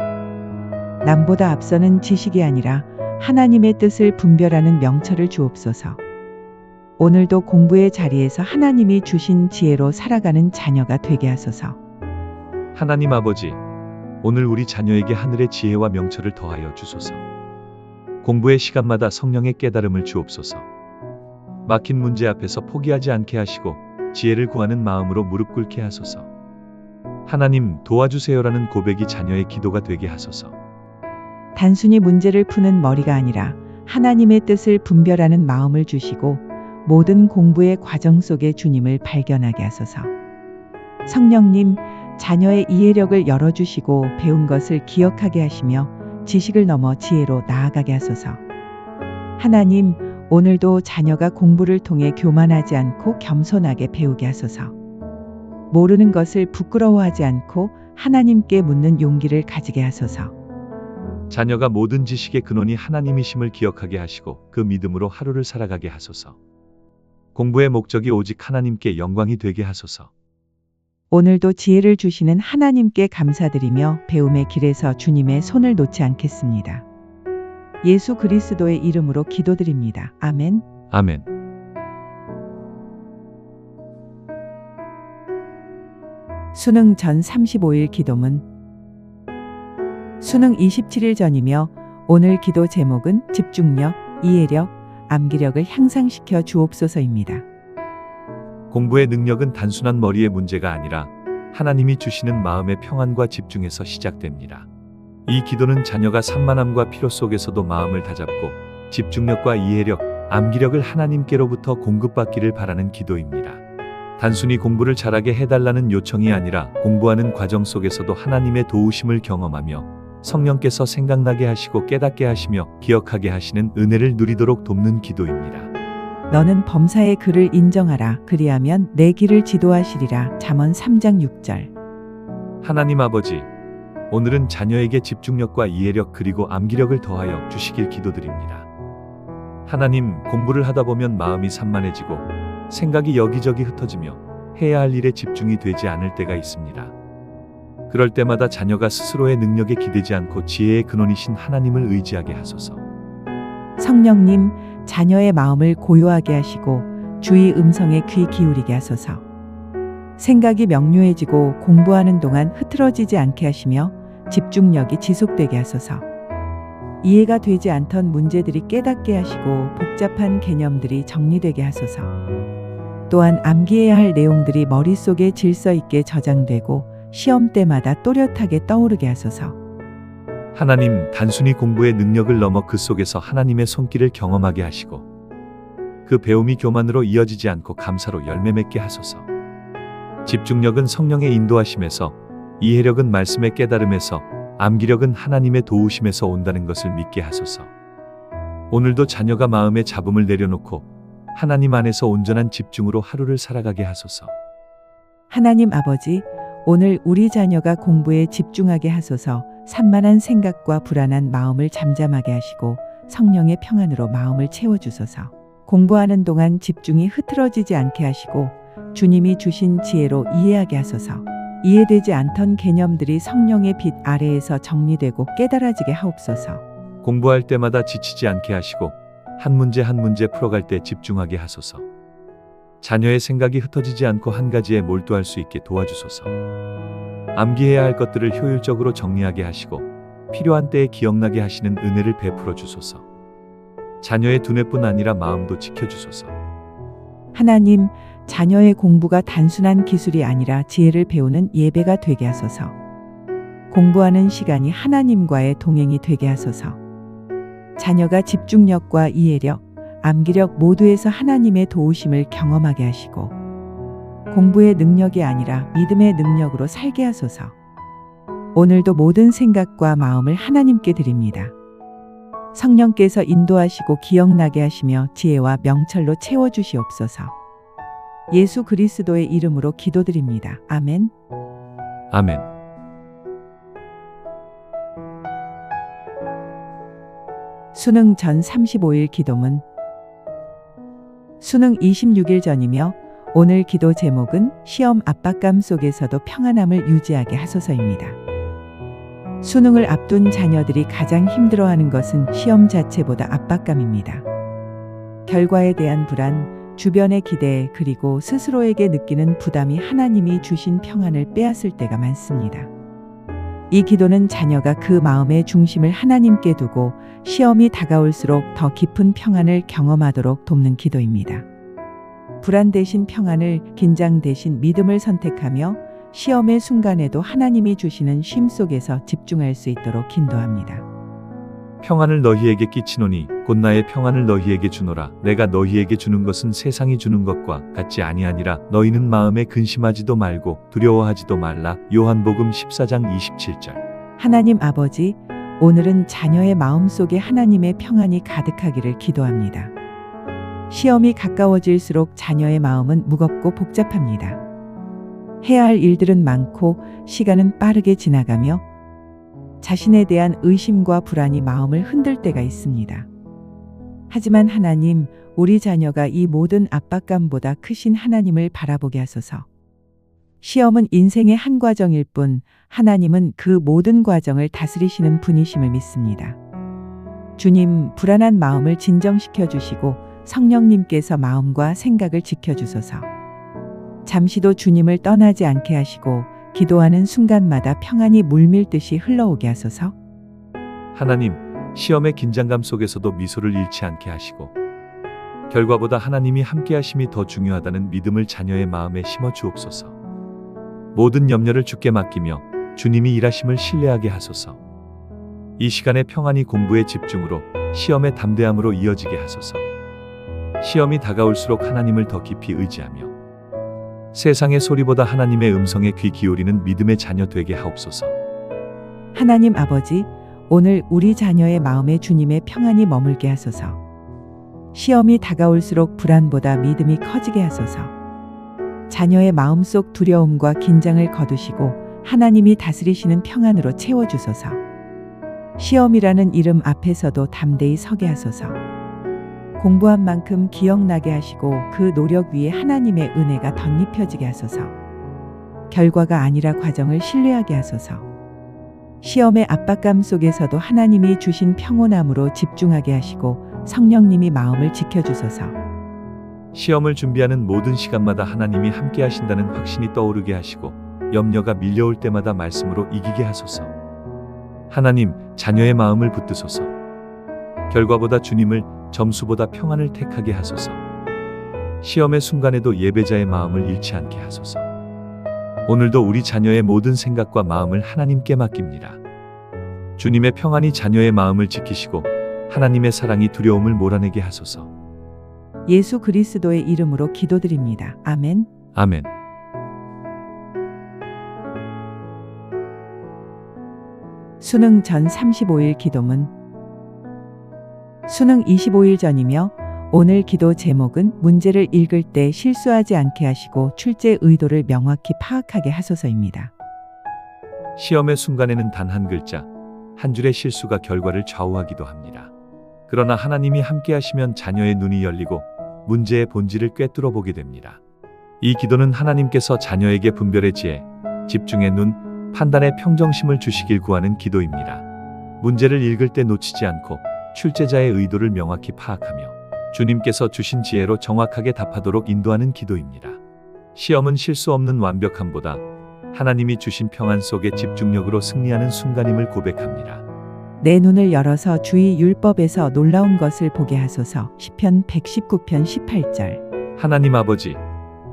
남보다 앞서는 지식이 아니라 하나님의 뜻을 분별하는 명철을 주옵소서. 오늘도 공부의 자리에서 하나님이 주신 지혜로 살아가는 자녀가 되게 하소서. 하나님 아버지, 오늘 우리 자녀에게 하늘의 지혜와 명철을 더하여 주소서. 공부의 시간마다 성령의 깨달음을 주옵소서. 막힌 문제 앞에서 포기하지 않게 하시고 지혜를 구하는 마음으로 무릎 꿇게 하소서. 하나님, 도와주세요라는 고백이 자녀의 기도가 되게 하소서. 단순히 문제를 푸는 머리가 아니라 하나님의 뜻을 분별하는 마음을 주시고 모든 공부의 과정 속에 주님을 발견하게 하소서. 성령님, 자녀의 이해력을 열어주시고 배운 것을 기억하게 하시며 지식을 넘어 지혜로 나아가게 하소서. 하나님, 오늘도 자녀가 공부를 통해 교만하지 않고 겸손하게 배우게 하소서. 모르는 것을 부끄러워하지 않고 하나님께 묻는 용기를 가지게 하소서. 자녀가 모든 지식의 근원이 하나님이심을 기억하게 하시고 그 믿음으로 하루를 살아가게 하소서. 공부의 목적이 오직 하나님께 영광이 되게 하소서. 오늘도 지혜를 주시는 하나님께 감사드리며 배움의 길에서 주님의 손을 놓지 않겠습니다. 예수 그리스도의 이름으로 기도드립니다. 아멘. 아멘. 수능 전 35일 기도문. 수능 27일 전이며 오늘 기도 제목은 집중력, 이해력, 암기력을 향상시켜 주옵소서입니다. 공부의 능력은 단순한 머리의 문제가 아니라 하나님이 주시는 마음의 평안과 집중에서 시작됩니다. 이 기도는 자녀가 산만함과 피로 속에서도 마음을 다잡고 집중력과 이해력, 암기력을 하나님께로부터 공급받기를 바라는 기도입니다. 단순히 공부를 잘하게 해달라는 요청이 아니라 공부하는 과정 속에서도 하나님의 도우심을 경험하며 성령께서 생각나게 하시고 깨닫게 하시며 기억하게 하시는 은혜를 누리도록 돕는 기도입니다. 너는 범사의 그를 인정하라. 그리하면 내 길을 지도하시리라. 잠언 3장 6절. 하나님 아버지, 오늘은 자녀에게 집중력과 이해력 그리고 암기력을 더하여 주시길 기도드립니다. 하나님, 공부를 하다 보면 마음이 산만해지고 생각이 여기저기 흩어지며 해야 할 일에 집중이 되지 않을 때가 있습니다. 그럴 때마다 자녀가 스스로의 능력에 기대지 않고 지혜의 근원이신 하나님을 의지하게 하소서. 성령님, 자녀의 마음을 고요하게 하시고 주의 음성에 귀 기울이게 하소서. 생각이 명료해지고 공부하는 동안 흐트러지지 않게 하시며 집중력이 지속되게 하소서. 이해가 되지 않던 문제들이 깨닫게 하시고 복잡한 개념들이 정리되게 하소서. 또한 암기해야 할 내용들이 머릿속에 질서 있게 저장되고 시험 때마다 또렷하게 떠오르게 하소서. 하나님, 단순히 공부의 능력을 넘어 그 속에서 하나님의 손길을 경험하게 하시고 그 배움이 교만으로 이어지지 않고 감사로 열매 맺게 하소서. 집중력은 성령의 인도하심에서, 이해력은 말씀의 깨달음에서, 암기력은 하나님의 도우심에서 온다는 것을 믿게 하소서. 오늘도 자녀가 마음의 잡음을 내려놓고 하나님 안에서 온전한 집중으로 하루를 살아가게 하소서. 하나님 아버지, 오늘 우리 자녀가 공부에 집중하게 하소서. 산만한 생각과 불안한 마음을 잠잠하게 하시고 성령의 평안으로 마음을 채워주소서. 공부하는 동안 집중이 흐트러지지 않게 하시고 주님이 주신 지혜로 이해하게 하소서. 이해되지 않던 개념들이 성령의 빛 아래에서 정리되고 깨달아지게 하옵소서. 공부할 때마다 지치지 않게 하시고 한 문제 한 문제 풀어갈 때 집중하게 하소서. 자녀의 생각이 흩어지지 않고 한 가지에 몰두할 수 있게 도와주소서. 암기해야 할 것들을 효율적으로 정리하게 하시고 필요한 때에 기억나게 하시는 은혜를 베풀어 주소서. 자녀의 두뇌뿐 아니라 마음도 지켜주소서. 하나님, 자녀의 공부가 단순한 기술이 아니라 지혜를 배우는 예배가 되게 하소서. 공부하는 시간이 하나님과의 동행이 되게 하소서. 자녀가 집중력과 이해력, 암기력 모두에서 하나님의 도우심을 경험하게 하시고 공부의 능력이 아니라 믿음의 능력으로 살게 하소서. 오늘도 모든 생각과 마음을 하나님께 드립니다. 성령께서 인도하시고 기억나게 하시며 지혜와 명철로 채워주시옵소서. 예수 그리스도의 이름으로 기도드립니다. 아멘. 아멘. 수능 전 35일 기도문. 수능 26일 전이며 오늘 기도 제목은 시험 압박감 속에서도 평안함을 유지하게 하소서입니다. 수능을 앞둔 자녀들이 가장 힘들어하는 것은 시험 자체보다 압박감입니다. 결과에 대한 불안, 주변의 기대, 그리고 스스로에게 느끼는 부담이 하나님이 주신 평안을 빼앗을 때가 많습니다. 이 기도는 자녀가 그 마음의 중심을 하나님께 두고 시험이 다가올수록 더 깊은 평안을 경험하도록 돕는 기도입니다. 불안 대신 평안을, 긴장 대신 믿음을 선택하며 시험의 순간에도 하나님이 주시는 쉼 속에서 집중할 수 있도록 인도합니다. 평안을 너희에게 끼치노니 곧 나의 평안을 너희에게 주노라. 내가 너희에게 주는 것은 세상이 주는 것과 같지 아니하니라. 너희는 마음에 근심하지도 말고 두려워하지도 말라. 요한복음 14장 27절. 하나님 아버지, 오늘은 자녀의 마음속에 하나님의 평안이 가득하기를 기도합니다. 시험이 가까워질수록 자녀의 마음은 무겁고 복잡합니다. 해야 할 일들은 많고 시간은 빠르게 지나가며 자신에 대한 의심과 불안이 마음을 흔들 때가 있습니다. 하지만 하나님, 우리 자녀가 이 모든 압박감보다 크신 하나님을 바라보게 하소서. 시험은 인생의 한 과정일 뿐 하나님은 그 모든 과정을 다스리시는 분이심을 믿습니다. 주님, 불안한 마음을 진정시켜 주시고 성령님께서 마음과 생각을 지켜주소서. 잠시도 주님을 떠나지 않게 하시고 기도하는 순간마다 평안이 물밀듯이 흘러오게 하소서. 하나님, 시험의 긴장감 속에서도 미소를 잃지 않게 하시고 결과보다 하나님이 함께하심이 더 중요하다는 믿음을 자녀의 마음에 심어 주옵소서. 모든 염려를 주께 맡기며 주님이 일하심을 신뢰하게 하소서. 이 시간의 평안이 공부의 집중으로, 시험의 담대함으로 이어지게 하소서. 시험이 다가올수록 하나님을 더 깊이 의지하며 세상의 소리보다 하나님의 음성에 귀 기울이는 믿음의 자녀 되게 하옵소서. 하나님 아버지, 오늘 우리 자녀의 마음에 주님의 평안이 머물게 하소서. 시험이 다가올수록 불안보다 믿음이 커지게 하소서. 자녀의 마음속 두려움과 긴장을 거두시고 하나님이 다스리시는 평안으로 채워주소서. 시험이라는 이름 앞에서도 담대히 서게 하소서. 공부한 만큼 기억나게 하시고 그 노력 위에 하나님의 은혜가 덧입혀지게 하소서. 결과가 아니라 과정을 신뢰하게 하소서. 시험의 압박감 속에서도 하나님이 주신 평온함으로 집중하게 하시고 성령님이 마음을 지켜주소서. 시험을 준비하는 모든 시간마다 하나님이 함께 하신다는 확신이 떠오르게 하시고 염려가 밀려올 때마다 말씀으로 이기게 하소서. 하나님, 자녀의 마음을 붙드소서. 결과보다 주님을, 점수보다 평안을 택하게 하소서. 시험의 순간에도 예배자의 마음을 잃지 않게 하소서. 오늘도 우리 자녀의 모든 생각과 마음을 하나님께 맡깁니다. 주님의 평안이 자녀의 마음을 지키시고 하나님의 사랑이 두려움을 몰아내게 하소서. 예수 그리스도의 이름으로 기도드립니다. 아멘. 아멘. 수능 전 35일 기도문. 수능 25일 전이며 오늘 기도 제목은 문제를 읽을 때 실수하지 않게 하시고 출제 의도를 명확히 파악하게 하소서입니다. 시험의 순간에는 단 한 글자, 한 줄의 실수가 결과를 좌우하기도 합니다. 그러나 하나님이 함께 하시면 자녀의 눈이 열리고 문제의 본질을 꿰뚫어 보게 됩니다. 이 기도는 하나님께서 자녀에게 분별의 지혜, 집중의 눈, 판단의 평정심을 주시길 구하는 기도입니다. 문제를 읽을 때 놓치지 않고 출제자의 의도를 명확히 파악하며 주님께서 주신 지혜로 정확하게 답하도록 인도하는 기도입니다. 시험은 실수 없는 완벽함보다 하나님이 주신 평안 속에 집중력으로 승리하는 순간임을 고백합니다. 내 눈을 열어서 주의 율법에서 놀라운 것을 보게 하소서. 시편 119편 18절. 하나님 아버지,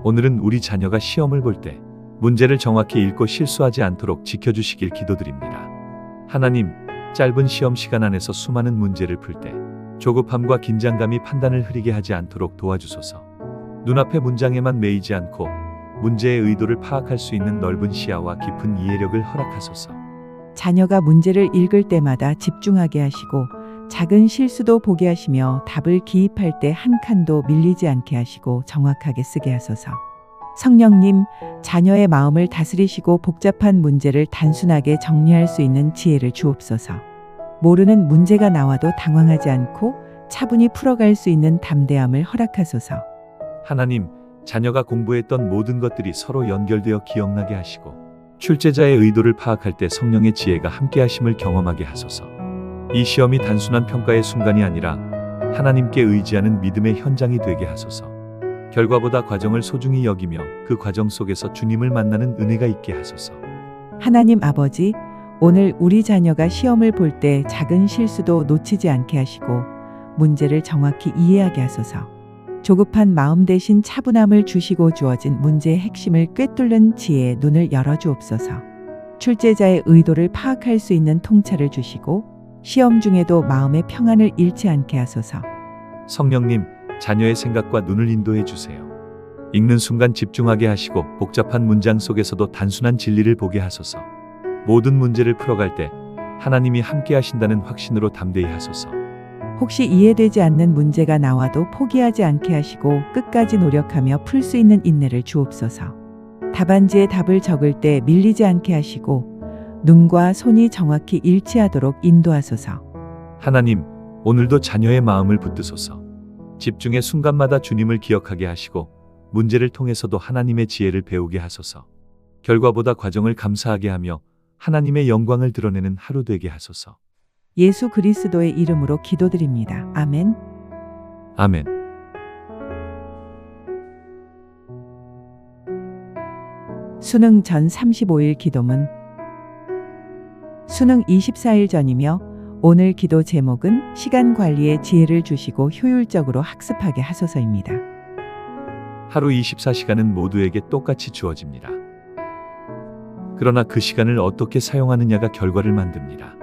오늘은 우리 자녀가 시험을 볼 때 문제를 정확히 읽고 실수하지 않도록 지켜주시길 기도드립니다. 하나님, 짧은 시험 시간 안에서 수많은 문제를 풀 때 조급함과 긴장감이 판단을 흐리게 하지 않도록 도와주소서. 눈앞의 문장에만 매이지 않고 문제의 의도를 파악할 수 있는 넓은 시야와 깊은 이해력을 허락하소서. 자녀가 문제를 읽을 때마다 집중하게 하시고 작은 실수도 보게 하시며 답을 기입할 때 한 칸도 밀리지 않게 하시고 정확하게 쓰게 하소서. 성령님, 자녀의 마음을 다스리시고 복잡한 문제를 단순하게 정리할 수 있는 지혜를 주옵소서. 모르는 문제가 나와도 당황하지 않고 차분히 풀어갈 수 있는 담대함을 허락하소서. 하나님, 자녀가 공부했던 모든 것들이 서로 연결되어 기억나게 하시고 출제자의 의도를 파악할 때 성령의 지혜가 함께 하심을 경험하게 하소서. 이 시험이 단순한 평가의 순간이 아니라 하나님께 의지하는 믿음의 현장이 되게 하소서. 결과보다 과정을 소중히 여기며 그 과정 속에서 주님을 만나는 은혜가 있게 하소서. 하나님 아버지, 오늘 우리 자녀가 시험을 볼 때 작은 실수도 놓치지 않게 하시고 문제를 정확히 이해하게 하소서. 조급한 마음 대신 차분함을 주시고 주어진 문제의 핵심을 꿰뚫는 지혜의 눈을 열어주옵소서. 출제자의 의도를 파악할 수 있는 통찰을 주시고 시험 중에도 마음의 평안을 잃지 않게 하소서. 성령님, 자녀의 생각과 눈을 인도해 주세요. 읽는 순간 집중하게 하시고 복잡한 문장 속에서도 단순한 진리를 보게 하소서. 모든 문제를 풀어갈 때 하나님이 함께 하신다는 확신으로 담대히 하소서. 혹시 이해되지 않는 문제가 나와도 포기하지 않게 하시고 끝까지 노력하며 풀 수 있는 인내를 주옵소서. 답안지에 답을 적을 때 밀리지 않게 하시고 눈과 손이 정확히 일치하도록 인도하소서. 하나님, 오늘도 자녀의 마음을 붙드소서. 집중의 순간마다 주님을 기억하게 하시고 문제를 통해서도 하나님의 지혜를 배우게 하소서. 결과보다 과정을 감사하게 하며 하나님의 영광을 드러내는 하루 되게 하소서. 예수 그리스도의 이름으로 기도드립니다. 아멘. 아멘. 수능 전 35일 기도문. 수능 24일 전이며 오늘 기도 제목은 시간 관리에 지혜를 주시고 효율적으로 학습하게 하소서입니다. 하루 24시간은 모두에게 똑같이 주어집니다. 그러나 그 시간을 어떻게 사용하느냐가 결과를 만듭니다.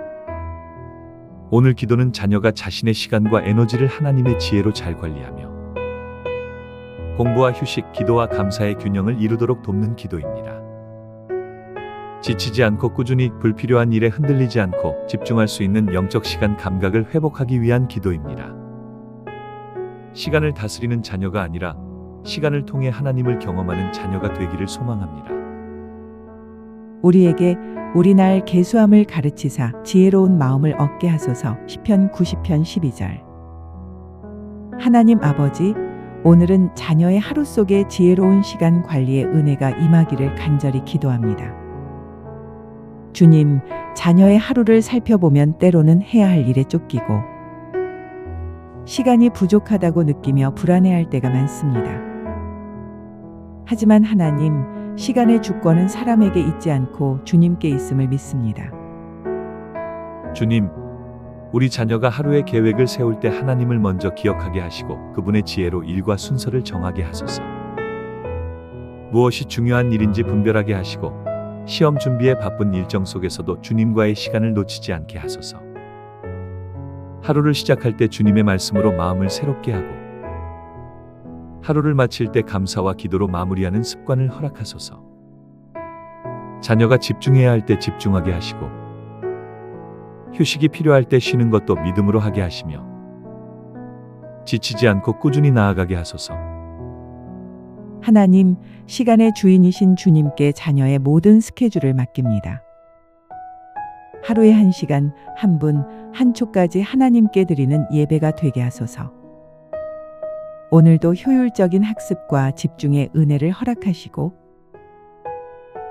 오늘 기도는 자녀가 자신의 시간과 에너지를 하나님의 지혜로 잘 관리하며 공부와 휴식, 기도와 감사의 균형을 이루도록 돕는 기도입니다. 지치지 않고 꾸준히 불필요한 일에 흔들리지 않고 집중할 수 있는 영적 시간 감각을 회복하기 위한 기도입니다. 시간을 다스리는 자녀가 아니라 시간을 통해 하나님을 경험하는 자녀가 되기를 소망합니다. 우리에게 우리 날 계수함을 가르치사 지혜로운 마음을 얻게 하소서. 시편 90편 12절. 하나님 아버지, 오늘은 자녀의 하루 속에 지혜로운 시간 관리의 은혜가 임하기를 간절히 기도합니다. 주님, 자녀의 하루를 살펴보면 때로는 해야 할 일에 쫓기고 시간이 부족하다고 느끼며 불안해할 때가 많습니다. 하지만 하나님, 시간의 주권은 사람에게 있지 않고 주님께 있음을 믿습니다. 주님, 우리 자녀가 하루의 계획을 세울 때 하나님을 먼저 기억하게 하시고 그분의 지혜로 일과 순서를 정하게 하소서. 무엇이 중요한 일인지 분별하게 하시고 시험 준비에 바쁜 일정 속에서도 주님과의 시간을 놓치지 않게 하소서. 하루를 시작할 때 주님의 말씀으로 마음을 새롭게 하고 하루를 마칠 때 감사와 기도로 마무리하는 습관을 허락하소서. 자녀가 집중해야 할 때 집중하게 하시고 휴식이 필요할 때 쉬는 것도 믿음으로 하게 하시며 지치지 않고 꾸준히 나아가게 하소서. 하나님, 시간의 주인이신 주님께 자녀의 모든 스케줄을 맡깁니다. 하루에 1시간, 1분, 1초까지 하나님께 드리는 예배가 되게 하소서. 오늘도 효율적인 학습과 집중의 은혜를 허락하시고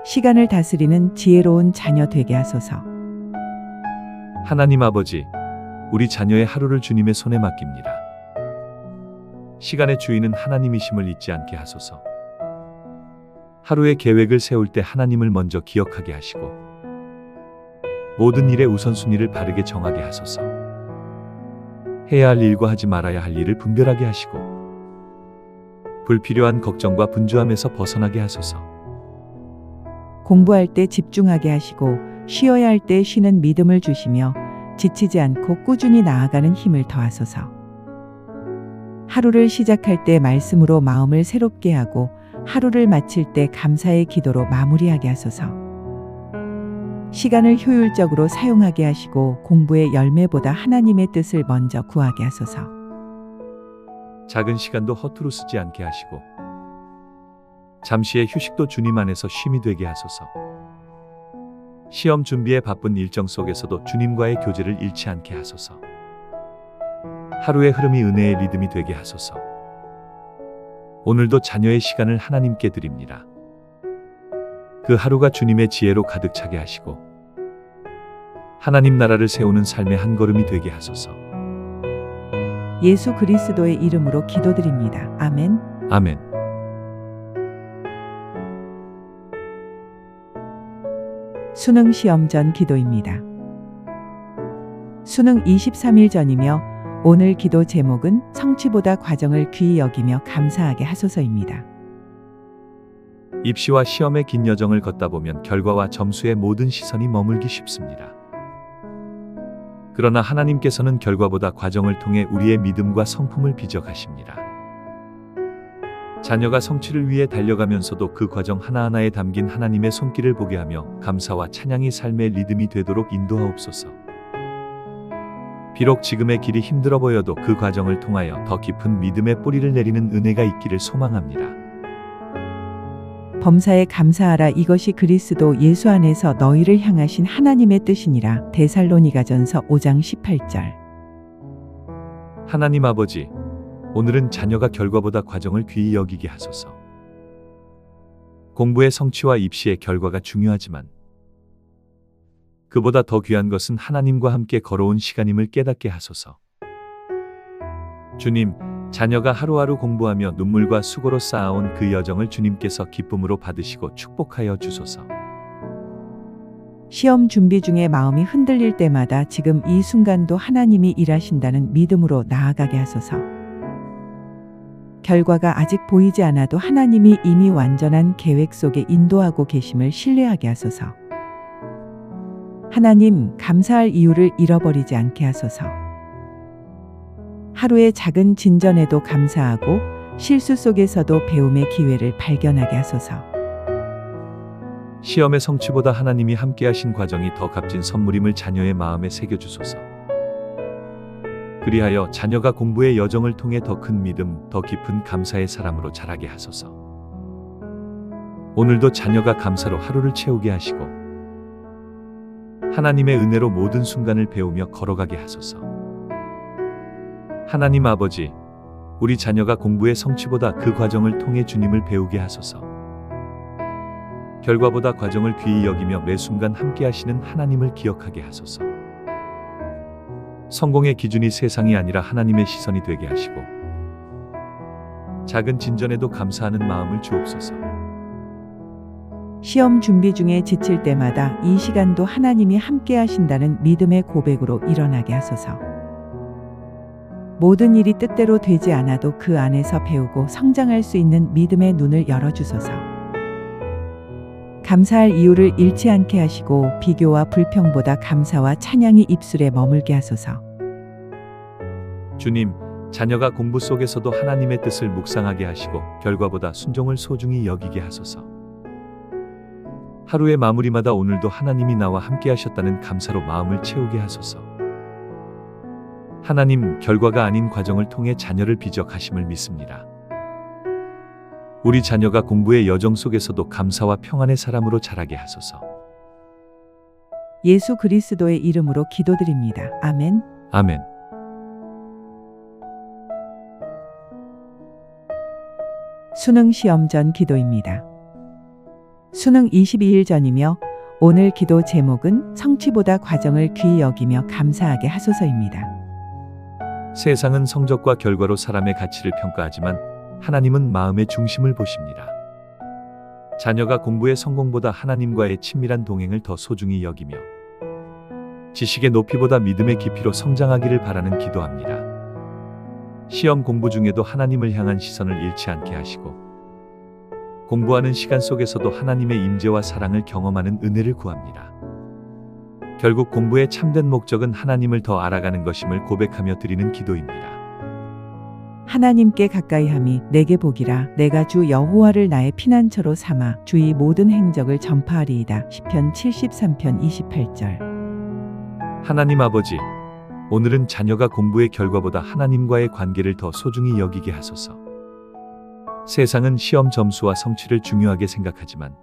시간을 다스리는 지혜로운 자녀 되게 하소서. 하나님 아버지, 우리 자녀의 하루를 주님의 손에 맡깁니다. 시간의 주인은 하나님이심을 잊지 않게 하소서. 하루의 계획을 세울 때 하나님을 먼저 기억하게 하시고 모든 일의 우선순위를 바르게 정하게 하소서. 해야 할 일과 하지 말아야 할 일을 분별하게 하시고 불필요한 걱정과 분주함에서 벗어나게 하소서. 공부할 때 집중하게 하시고 쉬어야 할 때 쉬는 믿음을 주시며 지치지 않고 꾸준히 나아가는 힘을 더하소서. 하루를 시작할 때 말씀으로 마음을 새롭게 하고 하루를 마칠 때 감사의 기도로 마무리하게 하소서. 시간을 효율적으로 사용하게 하시고 공부의 열매보다 하나님의 뜻을 먼저 구하게 하소서. 작은 시간도 허투루 쓰지 않게 하시고 잠시의 휴식도 주님 안에서 쉼이 되게 하소서. 시험 준비에 바쁜 일정 속에서도 주님과의 교제를 잃지 않게 하소서. 하루의 흐름이 은혜의 리듬이 되게 하소서. 오늘도 자녀의 시간을 하나님께 드립니다. 그 하루가 주님의 지혜로 가득 차게 하시고 하나님 나라를 세우는 삶의 한 걸음이 되게 하소서. 예수 그리스도의 이름으로 기도드립니다. 아멘. 아멘. 수능 시험 전 기도입니다. 수능 23일 전이며 오늘 기도 제목은 성취보다 과정을 귀히 여기며 감사하게 하소서입니다. 입시와 시험의 긴 여정을 걷다 보면 결과와 점수에 모든 시선이 머물기 쉽습니다. 그러나 하나님께서는 결과보다 과정을 통해 우리의 믿음과 성품을 비춰가십니다. 자녀가 성취를 위해 달려가면서도 그 과정 하나하나에 담긴 하나님의 손길을 보게 하며 감사와 찬양이 삶의 리듬이 되도록 인도하옵소서. 비록 지금의 길이 힘들어 보여도 그 과정을 통하여 더 깊은 믿음의 뿌리를 내리는 은혜가 있기를 소망합니다. 범사에 감사하라. 이것이 그리스도 예수 안에서 너희를 향하신 하나님의 뜻이니라. 데살로니가전서 5장 18절. 하나님 아버지, 오늘은 자녀가 결과보다 과정을 귀히 여기게 하소서. 공부의 성취와 입시의 결과가 중요하지만 그보다 더 귀한 것은 하나님과 함께 걸어온 시간임을 깨닫게 하소서. 주님, 자녀가 하루하루 공부하며 눈물과 수고로 쌓아온 그 여정을 주님께서 기쁨으로 받으시고 축복하여 주소서. 시험 준비 중에 마음이 흔들릴 때마다 지금 이 순간도 하나님이 일하신다는 믿음으로 나아가게 하소서. 결과가 아직 보이지 않아도 하나님이 이미 완전한 계획 속에 인도하고 계심을 신뢰하게 하소서. 하나님, 감사할 이유를 잃어버리지 않게 하소서. 하루의 작은 진전에도 감사하고 실수 속에서도 배움의 기회를 발견하게 하소서. 시험의 성취보다 하나님이 함께하신 과정이 더 값진 선물임을 자녀의 마음에 새겨주소서. 그리하여 자녀가 공부의 여정을 통해 더 큰 믿음, 더 깊은 감사의 사람으로 자라게 하소서. 오늘도 자녀가 감사로 하루를 채우게 하시고 하나님의 은혜로 모든 순간을 배우며 걸어가게 하소서. 하나님 아버지, 우리 자녀가 공부의 성취보다 그 과정을 통해 주님을 배우게 하소서. 결과보다 과정을 귀히 여기며 매 순간 함께 하시는 하나님을 기억하게 하소서. 성공의 기준이 세상이 아니라 하나님의 시선이 되게 하시고 작은 진전에도 감사하는 마음을 주옵소서. 시험 준비 중에 지칠 때마다 이 시간도 하나님이 함께 하신다는 믿음의 고백으로 일어나게 하소서. 모든 일이 뜻대로 되지 않아도 그 안에서 배우고 성장할 수 있는 믿음의 눈을 열어주소서. 감사할 이유를 잃지 않게 하시고 비교와 불평보다 감사와 찬양이 입술에 머물게 하소서. 주님, 자녀가 공부 속에서도 하나님의 뜻을 묵상하게 하시고 결과보다 순종을 소중히 여기게 하소서. 하루의 마무리마다 오늘도 하나님이 나와 함께 하셨다는 감사로 마음을 채우게 하소서. 하나님, 결과가 아닌 과정을 통해 자녀를 비적하심을 믿습니다. 우리 자녀가 공부의 여정 속에서도 감사와 평안의 사람으로 자라게 하소서. 예수 그리스도의 이름으로 기도드립니다. 아멘. 아멘. 수능 시험 전 기도입니다. 수능 22일 전이며 오늘 기도 제목은 성취보다 과정을 귀히 여기며 감사하게 하소서입니다. 세상은 성적과 결과로 사람의 가치를 평가하지만 하나님은 마음의 중심을 보십니다. 자녀가 공부의 성공보다 하나님과의 친밀한 동행을 더 소중히 여기며 지식의 높이보다 믿음의 깊이로 성장하기를 바라는 기도합니다. 시험 공부 중에도 하나님을 향한 시선을 잃지 않게 하시고 공부하는 시간 속에서도 하나님의 임재와 사랑을 경험하는 은혜를 구합니다. 결국 공부의 참된 목적은 하나님을 더 알아가는 것임을 고백하며 드리는 기도입니다. 하나님께 가까이함이 내게 복이라. 내가 주 여호와를 나의 피난처로 삼아 주의 모든 행적을 전파하리이다. 시편 73편 28절. 하나님 아버지, 오늘은 자녀가 공부의 결과보다 하나님과의 관계를 더 소중히 여기게 하소서. 세상은 시험 점수와 성취를 중요하게 생각하지만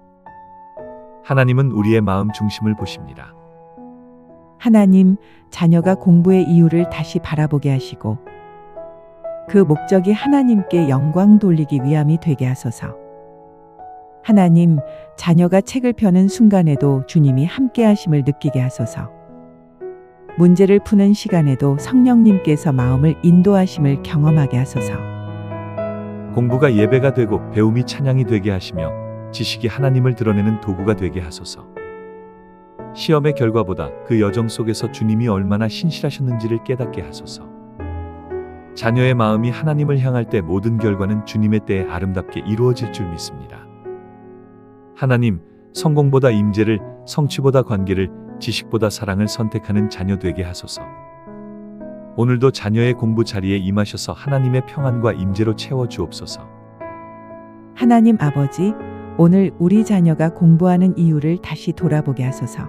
하나님은 우리의 마음 중심을 보십니다. 하나님, 자녀가 공부의 이유를 다시 바라보게 하시고 그 목적이 하나님께 영광 돌리기 위함이 되게 하소서. 하나님, 자녀가 책을 펴는 순간에도 주님이 함께 하심을 느끼게 하소서. 문제를 푸는 시간에도 성령님께서 마음을 인도하심을 경험하게 하소서. 공부가 예배가 되고 배움이 찬양이 되게 하시며 지식이 하나님을 드러내는 도구가 되게 하소서. 시험의 결과보다 그 여정 속에서 주님이 얼마나 신실하셨는지를 깨닫게 하소서. 자녀의 마음이 하나님을 향할 때 모든 결과는 주님의 때에 아름답게 이루어질 줄 믿습니다. 하나님, 성공보다 임재를, 성취보다 관계를, 지식보다 사랑을 선택하는 자녀 되게 하소서. 오늘도 자녀의 공부 자리에 임하셔서 하나님의 평안과 임재로 채워 주옵소서. 하나님 아버지, 오늘 우리 자녀가 공부하는 이유를 다시 돌아보게 하소서.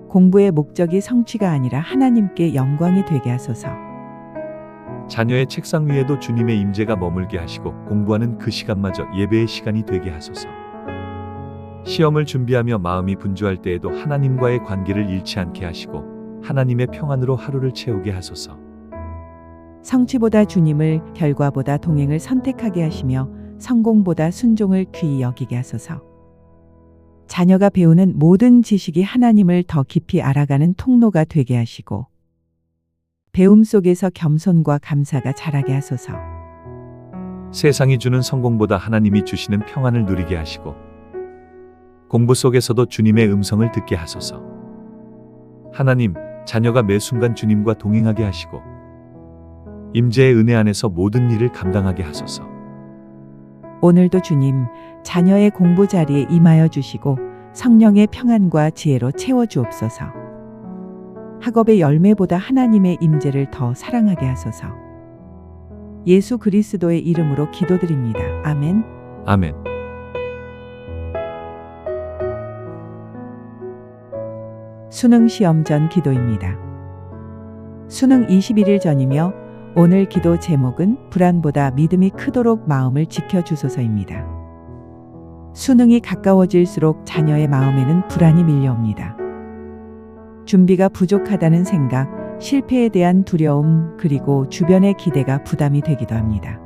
공부의 목적이 성취가 아니라 하나님께 영광이 되게 하소서. 자녀의 책상 위에도 주님의 임재가 머물게 하시고 공부하는 그 시간마저 예배의 시간이 되게 하소서. 시험을 준비하며 마음이 분주할 때에도 하나님과의 관계를 잃지 않게 하시고 하나님의 평안으로 하루를 채우게 하소서. 성취보다 주님을, 결과보다 동행을 선택하게 하시며 성공보다 순종을 귀히 여기게 하소서. 자녀가 배우는 모든 지식이 하나님을 더 깊이 알아가는 통로가 되게 하시고 배움 속에서 겸손과 감사가 자라게 하소서. 세상이 주는 성공보다 하나님이 주시는 평안을 누리게 하시고 공부 속에서도 주님의 음성을 듣게 하소서. 하나님, 자녀가 매 순간 주님과 동행하게 하시고 임재의 은혜 안에서 모든 일을 감당하게 하소서. 오늘도 주님, 자녀의 공부 자리에 임하여 주시고 성령의 평안과 지혜로 채워 주옵소서. 학업의 열매보다 하나님의 임재를 더 사랑하게 하소서. 예수 그리스도의 이름으로 기도드립니다. 아멘. 아멘. 수능 시험 전 기도입니다. 수능 21일 전이며 오늘 기도 제목은 불안보다 믿음이 크도록 마음을 지켜주소서입니다. 수능이 가까워질수록 자녀의 마음에는 불안이 밀려옵니다. 준비가 부족하다는 생각, 실패에 대한 두려움, 그리고 주변의 기대가 부담이 되기도 합니다.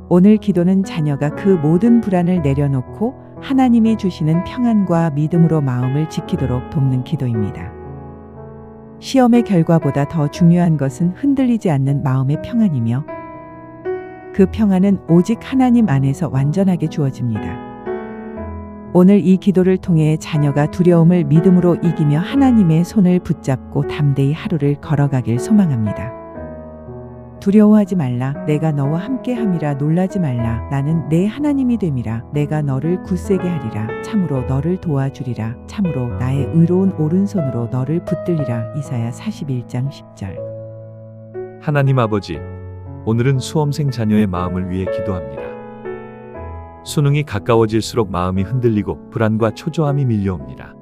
오늘 기도는 자녀가 그 모든 불안을 내려놓고 하나님이 주시는 평안과 믿음으로 마음을 지키도록 돕는 기도입니다. 시험의 결과보다 더 중요한 것은 흔들리지 않는 마음의 평안이며 그 평안은 오직 하나님 안에서 완전하게 주어집니다. 오늘 이 기도를 통해 자녀가 두려움을 믿음으로 이기며 하나님의 손을 붙잡고 담대히 하루를 걸어가길 소망합니다. 두려워하지 말라. 내가 너와 함께함이라. 놀라지 말라. 나는 내 하나님이 됨이라. 내가 너를 굳세게 하리라. 참으로 너를 도와주리라. 참으로 나의 의로운 오른손으로 너를 붙들리라. 이사야 41장 10절. 하나님 아버지, 오늘은 수험생 자녀의 마음을 위해 기도합니다. 수능이 가까워질수록 마음이 흔들리고 불안과 초조함이 밀려옵니다.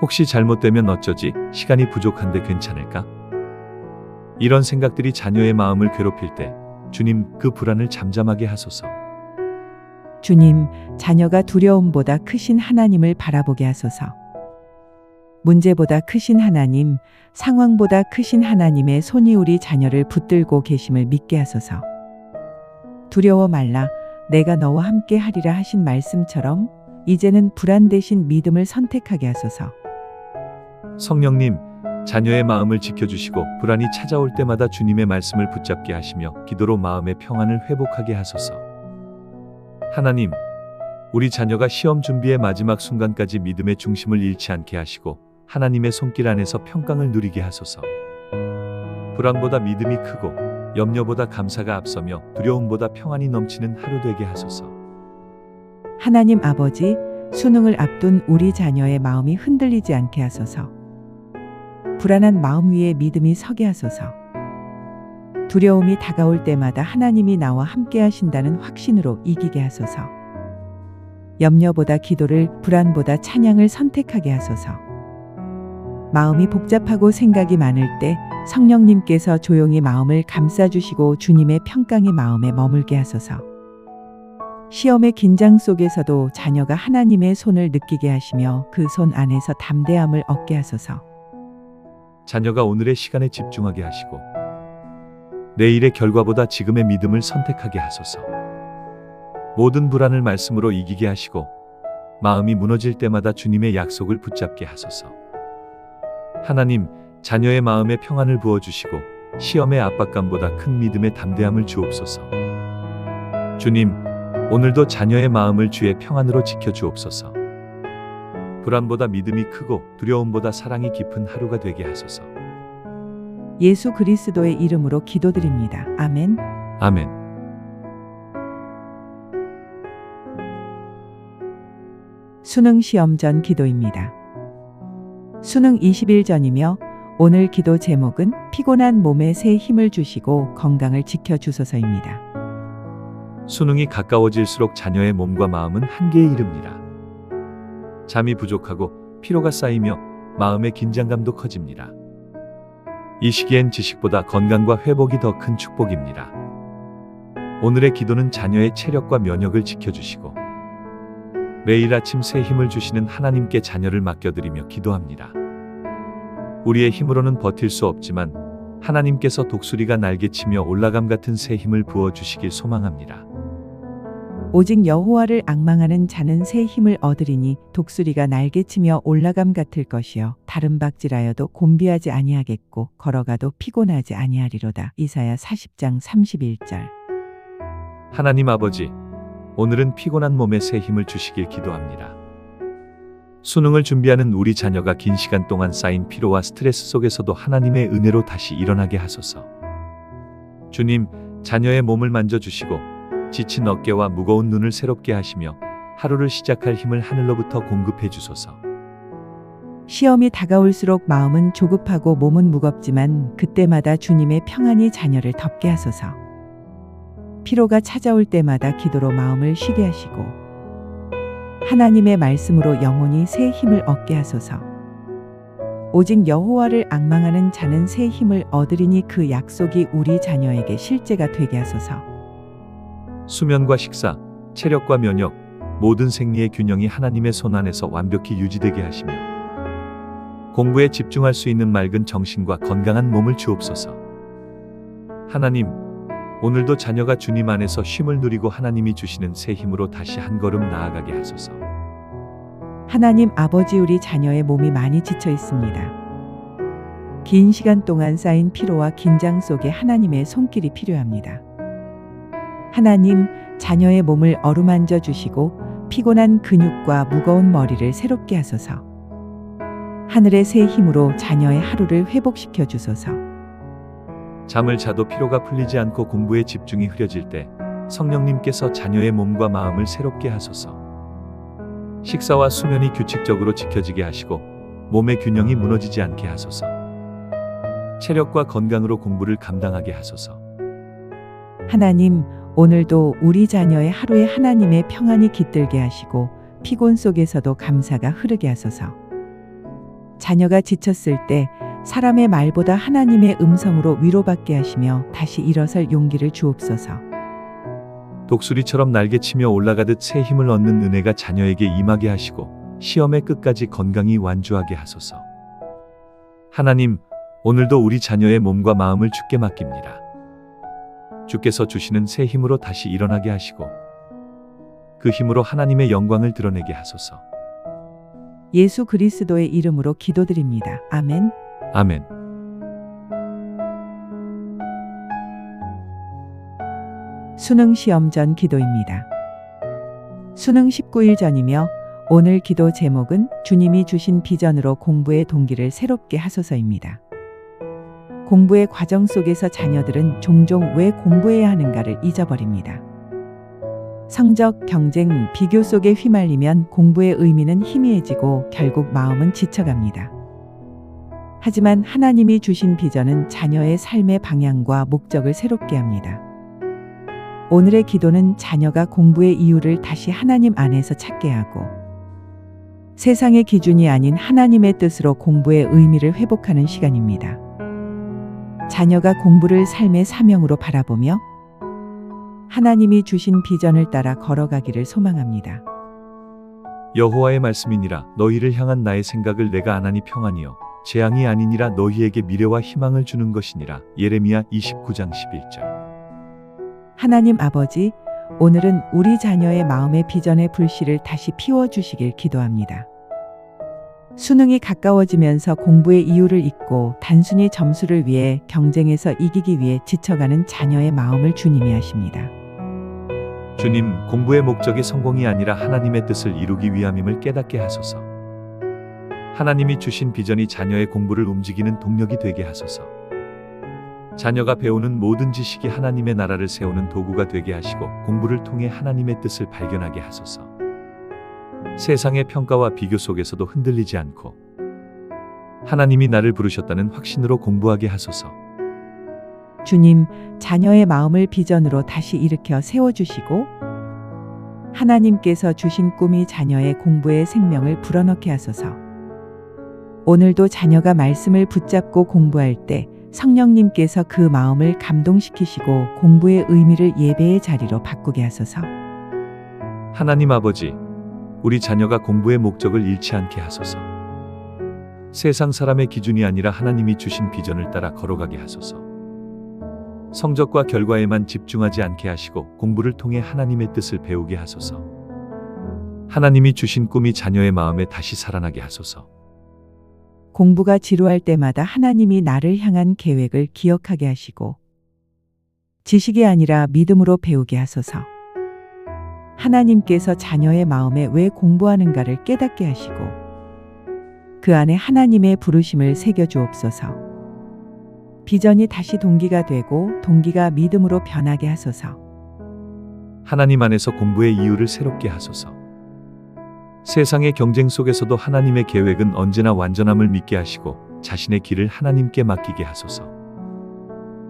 혹시 잘못되면 어쩌지? 시간이 부족한데 괜찮을까? 이런 생각들이 자녀의 마음을 괴롭힐 때 주님, 그 불안을 잠잠하게 하소서. 주님, 자녀가 두려움보다 크신 하나님을 바라보게 하소서. 문제보다 크신 하나님, 상황보다 크신 하나님의 손이 우리 자녀를 붙들고 계심을 믿게 하소서. 두려워 말라. 내가 너와 함께 하리라 하신 말씀처럼 이제는 불안 대신 믿음을 선택하게 하소서. 성령님, 자녀의 마음을 지켜주시고 불안이 찾아올 때마다 주님의 말씀을 붙잡게 하시며 기도로 마음의 평안을 회복하게 하소서. 하나님, 우리 자녀가 시험 준비의 마지막 순간까지 믿음의 중심을 잃지 않게 하시고 하나님의 손길 안에서 평강을 누리게 하소서. 불안보다 믿음이 크고 염려보다 감사가 앞서며 두려움보다 평안이 넘치는 하루 되게 하소서. 하나님 아버지, 수능을 앞둔 우리 자녀의 마음이 흔들리지 않게 하소서. 불안한 마음 위에 믿음이 서게 하소서. 두려움이 다가올 때마다 하나님이 나와 함께 하신다는 확신으로 이기게 하소서. 염려보다 기도를, 불안보다 찬양을 선택하게 하소서. 마음이 복잡하고 생각이 많을 때 성령님께서 조용히 마음을 감싸주시고 주님의 평강이 마음에 머물게 하소서. 시험의 긴장 속에서도 자녀가 하나님의 손을 느끼게 하시며 그 손 안에서 담대함을 얻게 하소서. 자녀가 오늘의 시간에 집중하게 하시고 내일의 결과보다 지금의 믿음을 선택하게 하소서. 모든 불안을 말씀으로 이기게 하시고 마음이 무너질 때마다 주님의 약속을 붙잡게 하소서. 하나님, 자녀의 마음에 평안을 부어주시고 시험의 압박감보다 큰 믿음의 담대함을 주옵소서. 주님, 오늘도 자녀의 마음을 주의 평안으로 지켜주옵소서. 불안보다 믿음이 크고 두려움보다 사랑이 깊은 하루가 되게 하소서. 예수 그리스도의 이름으로 기도드립니다. 아멘. 아멘. 수능 시험 전 기도입니다. 수능 20일 전이며 오늘 기도 제목은 피곤한 몸에 새 힘을 주시고 건강을 지켜주소서입니다. 수능이 가까워질수록 자녀의 몸과 마음은 한계에 이릅니다. 잠이 부족하고 피로가 쌓이며 마음의 긴장감도 커집니다. 이 시기엔 지식보다 건강과 회복이 더 큰 축복입니다. 오늘의 기도는 자녀의 체력과 면역을 지켜주시고 매일 아침 새 힘을 주시는 하나님께 자녀를 맡겨드리며 기도합니다. 우리의 힘으로는 버틸 수 없지만 하나님께서 독수리가 날개치며 올라감 같은 새 힘을 부어주시길 소망합니다. 오직 여호와를 앙망하는 자는 새 힘을 얻으리니 독수리가 날개치며 올라감 같을 것이요 다른 박질하여도 곤비하지 아니하겠고 걸어가도 피곤하지 아니하리로다. 이사야 40장 31절. 하나님 아버지, 오늘은 피곤한 몸에 새 힘을 주시길 기도합니다. 수능을 준비하는 우리 자녀가 긴 시간 동안 쌓인 피로와 스트레스 속에서도 하나님의 은혜로 다시 일어나게 하소서. 주님, 자녀의 몸을 만져주시고 지친 어깨와 무거운 눈을 새롭게 하시며 하루를 시작할 힘을 하늘로부터 공급해 주소서. 시험이 다가올수록 마음은 조급하고 몸은 무겁지만 그때마다 주님의 평안이 자녀를 덮게 하소서. 피로가 찾아올 때마다 기도로 마음을 쉬게 하시고 하나님의 말씀으로 영혼이 새 힘을 얻게 하소서. 오직 여호와를 앙망하는 자는 새 힘을 얻으리니 그 약속이 우리 자녀에게 실제가 되게 하소서. 수면과 식사, 체력과 면역, 모든 생리의 균형이 하나님의 손 안에서 완벽히 유지되게 하시며 공부에 집중할 수 있는 맑은 정신과 건강한 몸을 주옵소서. 하나님, 오늘도 자녀가 주님 안에서 쉼을 누리고 하나님이 주시는 새 힘으로 다시 한 걸음 나아가게 하소서. 하나님 아버지, 우리 자녀의 몸이 많이 지쳐 있습니다. 긴 시간 동안 쌓인 피로와 긴장 속에 하나님의 손길이 필요합니다. 하나님, 자녀의 몸을 어루만져 주시고 피곤한 근육과 무거운 머리를 새롭게 하소서. 하늘의 새 힘으로 자녀의 하루를 회복시켜 주소서. 잠을 자도 피로가 풀리지 않고 공부에 집중이 흐려질 때 성령님께서 자녀의 몸과 마음을 새롭게 하소서. 식사와 수면이 규칙적으로 지켜지게 하시고 몸의 균형이 무너지지 않게 하소서. 체력과 건강으로 공부를 감당하게 하소서. 하나님, 오늘도 우리 자녀의 하루에 하나님의 평안이 깃들게 하시고 피곤 속에서도 감사가 흐르게 하소서. 자녀가 지쳤을 때 사람의 말보다 하나님의 음성으로 위로받게 하시며 다시 일어설 용기를 주옵소서. 독수리처럼 날개치며 올라가듯 새 힘을 얻는 은혜가 자녀에게 임하게 하시고 시험의 끝까지 건강히 완주하게 하소서. 하나님, 오늘도 우리 자녀의 몸과 마음을 주께 맡깁니다. 주께서 주시는 새 힘으로 다시 일어나게 하시고 그 힘으로 하나님의 영광을 드러내게 하소서. 예수 그리스도의 이름으로 기도드립니다. 아멘. 아멘. 수능 시험 전 기도입니다. 수능 19일 전이며 오늘 기도 제목은 주님이 주신 비전으로 공부의 동기를 새롭게 하소서입니다. 공부의 과정 속에서 자녀들은 종종 왜 공부해야 하는가를 잊어버립니다. 성적, 경쟁, 비교 속에 휘말리면 공부의 의미는 희미해지고 결국 마음은 지쳐갑니다. 하지만 하나님이 주신 비전은 자녀의 삶의 방향과 목적을 새롭게 합니다. 오늘의 기도는 자녀가 공부의 이유를 다시 하나님 안에서 찾게 하고 세상의 기준이 아닌 하나님의 뜻으로 공부의 의미를 회복하는 시간입니다. 자녀가 공부를 삶의 사명으로 바라보며 하나님이 주신 비전을 따라 걸어가기를 소망합니다. 여호와의 말씀이니라. 너희를 향한 나의 생각을 내가 아나니 평안이요 재앙이 아니니라. 너희에게 미래와 희망을 주는 것이니라. 예레미야 29장 11절. 하나님 아버지, 오늘은 우리 자녀의 마음의 비전의 불씨를 다시 피워주시길 기도합니다. 수능이 가까워지면서 공부의 이유를 잊고 단순히 점수를 위해 경쟁에서 이기기 위해 지쳐가는 자녀의 마음을 주님이 아십니다. 주님, 공부의 목적이 성공이 아니라 하나님의 뜻을 이루기 위함임을 깨닫게 하소서. 하나님이 주신 비전이 자녀의 공부를 움직이는 동력이 되게 하소서. 자녀가 배우는 모든 지식이 하나님의 나라를 세우는 도구가 되게 하시고 공부를 통해 하나님의 뜻을 발견하게 하소서. 세상의 평가와 비교 속에서도 흔들리지 않고 하나님이 나를 부르셨다는 확신으로 공부하게 하소서. 주님, 자녀의 마음을 비전으로 다시 일으켜 세워주시고 하나님께서 주신 꿈이 자녀의 공부의 생명을 불어넣게 하소서. 오늘도 자녀가 말씀을 붙잡고 공부할 때 성령님께서 그 마음을 감동시키시고 공부의 의미를 예배의 자리로 바꾸게 하소서. 하나님 아버지, 우리 자녀가 공부의 목적을 잃지 않게 하소서. 세상 사람의 기준이 아니라 하나님이 주신 비전을 따라 걸어가게 하소서. 성적과 결과에만 집중하지 않게 하시고 공부를 통해 하나님의 뜻을 배우게 하소서. 하나님이 주신 꿈이 자녀의 마음에 다시 살아나게 하소서. 공부가 지루할 때마다 하나님이 나를 향한 계획을 기억하게 하시고 지식이 아니라 믿음으로 배우게 하소서. 하나님께서 자녀의 마음에 왜 공부하는가를 깨닫게 하시고 그 안에 하나님의 부르심을 새겨 주옵소서. 비전이 다시 동기가 되고 동기가 믿음으로 변하게 하소서. 하나님 안에서 공부의 이유를 새롭게 하소서. 세상의 경쟁 속에서도 하나님의 계획은 언제나 완전함을 믿게 하시고 자신의 길을 하나님께 맡기게 하소서.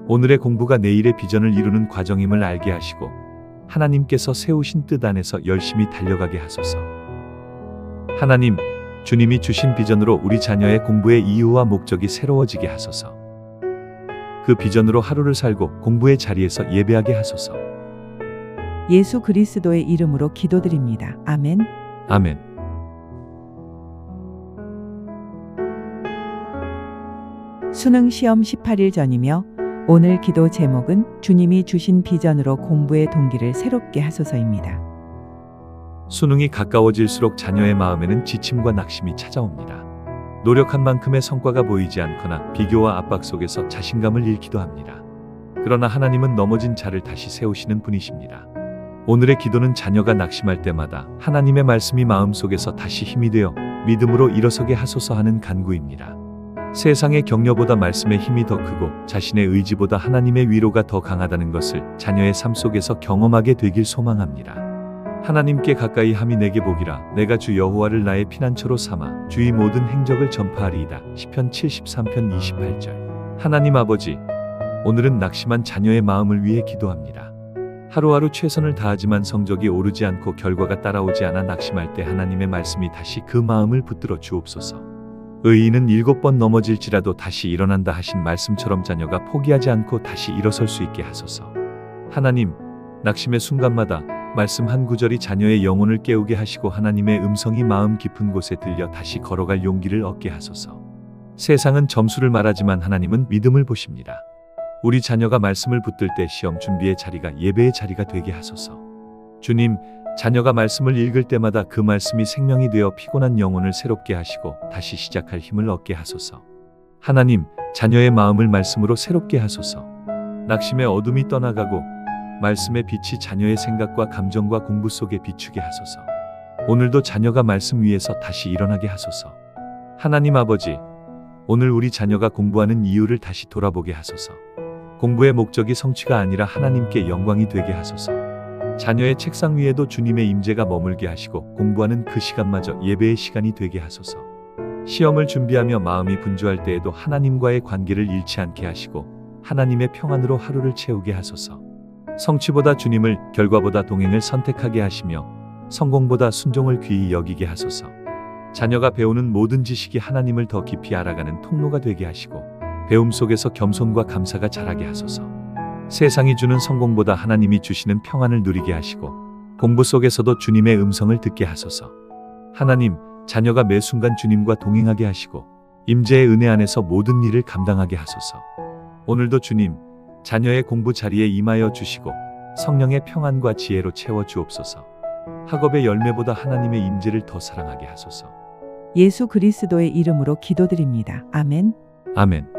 오늘의 공부가 내일의 비전을 이루는 과정임을 알게 하시고 하나님께서 세우신 뜻 안에서 열심히 달려가게 하소서. 하나님, 주님이 주신 비전으로 우리 자녀의 공부의 이유와 목적이 새로워지게 하소서. 그 비전으로 하루를 살고 공부의 자리에서 예배하게 하소서. 예수 그리스도의 이름으로 기도드립니다. 아멘. 아멘. 수능 시험 18일 전이며 오늘 기도 제목은 주님이 주신 비전으로 공부의 동기를 새롭게 하소서입니다. 수능이 가까워질수록 자녀의 마음에는 지침과 낙심이 찾아옵니다. 노력한 만큼의 성과가 보이지 않거나 비교와 압박 속에서 자신감을 잃기도 합니다. 그러나 하나님은 넘어진 자를 다시 세우시는 분이십니다. 오늘의 기도는 자녀가 낙심할 때마다 하나님의 말씀이 마음속에서 다시 힘이 되어 믿음으로 일어서게 하소서 하는 간구입니다. 세상의 격려보다 말씀의 힘이 더 크고 자신의 의지보다 하나님의 위로가 더 강하다는 것을 자녀의 삶 속에서 경험하게 되길 소망합니다. 하나님께 가까이 함이 내게 복이라. 내가 주 여호와를 나의 피난처로 삼아 주의 모든 행적을 전파하리이다. 시편 73편 28절. 하나님 아버지, 오늘은 낙심한 자녀의 마음을 위해 기도합니다. 하루하루 최선을 다하지만 성적이 오르지 않고 결과가 따라오지 않아 낙심할 때 하나님의 말씀이 다시 그 마음을 붙들어 주옵소서. 의인은 7번 넘어질지라도 다시 일어난다 하신 말씀처럼 자녀가 포기하지 않고 다시 일어설 수 있게 하소서. 하나님, 낙심의 순간마다 말씀 한 구절이 자녀의 영혼을 깨우게 하시고 하나님의 음성이 마음 깊은 곳에 들려 다시 걸어갈 용기를 얻게 하소서. 세상은 점수를 말하지만 하나님은 믿음을 보십니다. 우리 자녀가 말씀을 붙들 때 시험 준비의 자리가 예배의 자리가 되게 하소서. 주님, 자녀가 말씀을 읽을 때마다 그 말씀이 생명이 되어 피곤한 영혼을 새롭게 하시고 다시 시작할 힘을 얻게 하소서. 하나님, 자녀의 마음을 말씀으로 새롭게 하소서. 낙심의 어둠이 떠나가고 말씀의 빛이 자녀의 생각과 감정과 공부 속에 비추게 하소서. 오늘도 자녀가 말씀 위에서 다시 일어나게 하소서. 하나님 아버지, 오늘 우리 자녀가 공부하는 이유를 다시 돌아보게 하소서. 공부의 목적이 성취가 아니라 하나님께 영광이 되게 하소서. 자녀의 책상 위에도 주님의 임재가 머물게 하시고 공부하는 그 시간마저 예배의 시간이 되게 하소서. 시험을 준비하며 마음이 분주할 때에도 하나님과의 관계를 잃지 않게 하시고 하나님의 평안으로 하루를 채우게 하소서. 성취보다 주님을, 결과보다 동행을 선택하게 하시며 성공보다 순종을 귀히 여기게 하소서. 자녀가 배우는 모든 지식이 하나님을 더 깊이 알아가는 통로가 되게 하시고 배움 속에서 겸손과 감사가 자라게 하소서. 세상이 주는 성공보다 하나님이 주시는 평안을 누리게 하시고 공부 속에서도 주님의 음성을 듣게 하소서. 하나님, 자녀가 매 순간 주님과 동행하게 하시고 임재의 은혜 안에서 모든 일을 감당하게 하소서. 오늘도 주님, 자녀의 공부 자리에 임하여 주시고 성령의 평안과 지혜로 채워 주옵소서. 학업의 열매보다 하나님의 임재를 더 사랑하게 하소서. 예수 그리스도의 이름으로 기도드립니다. 아멘. 아멘.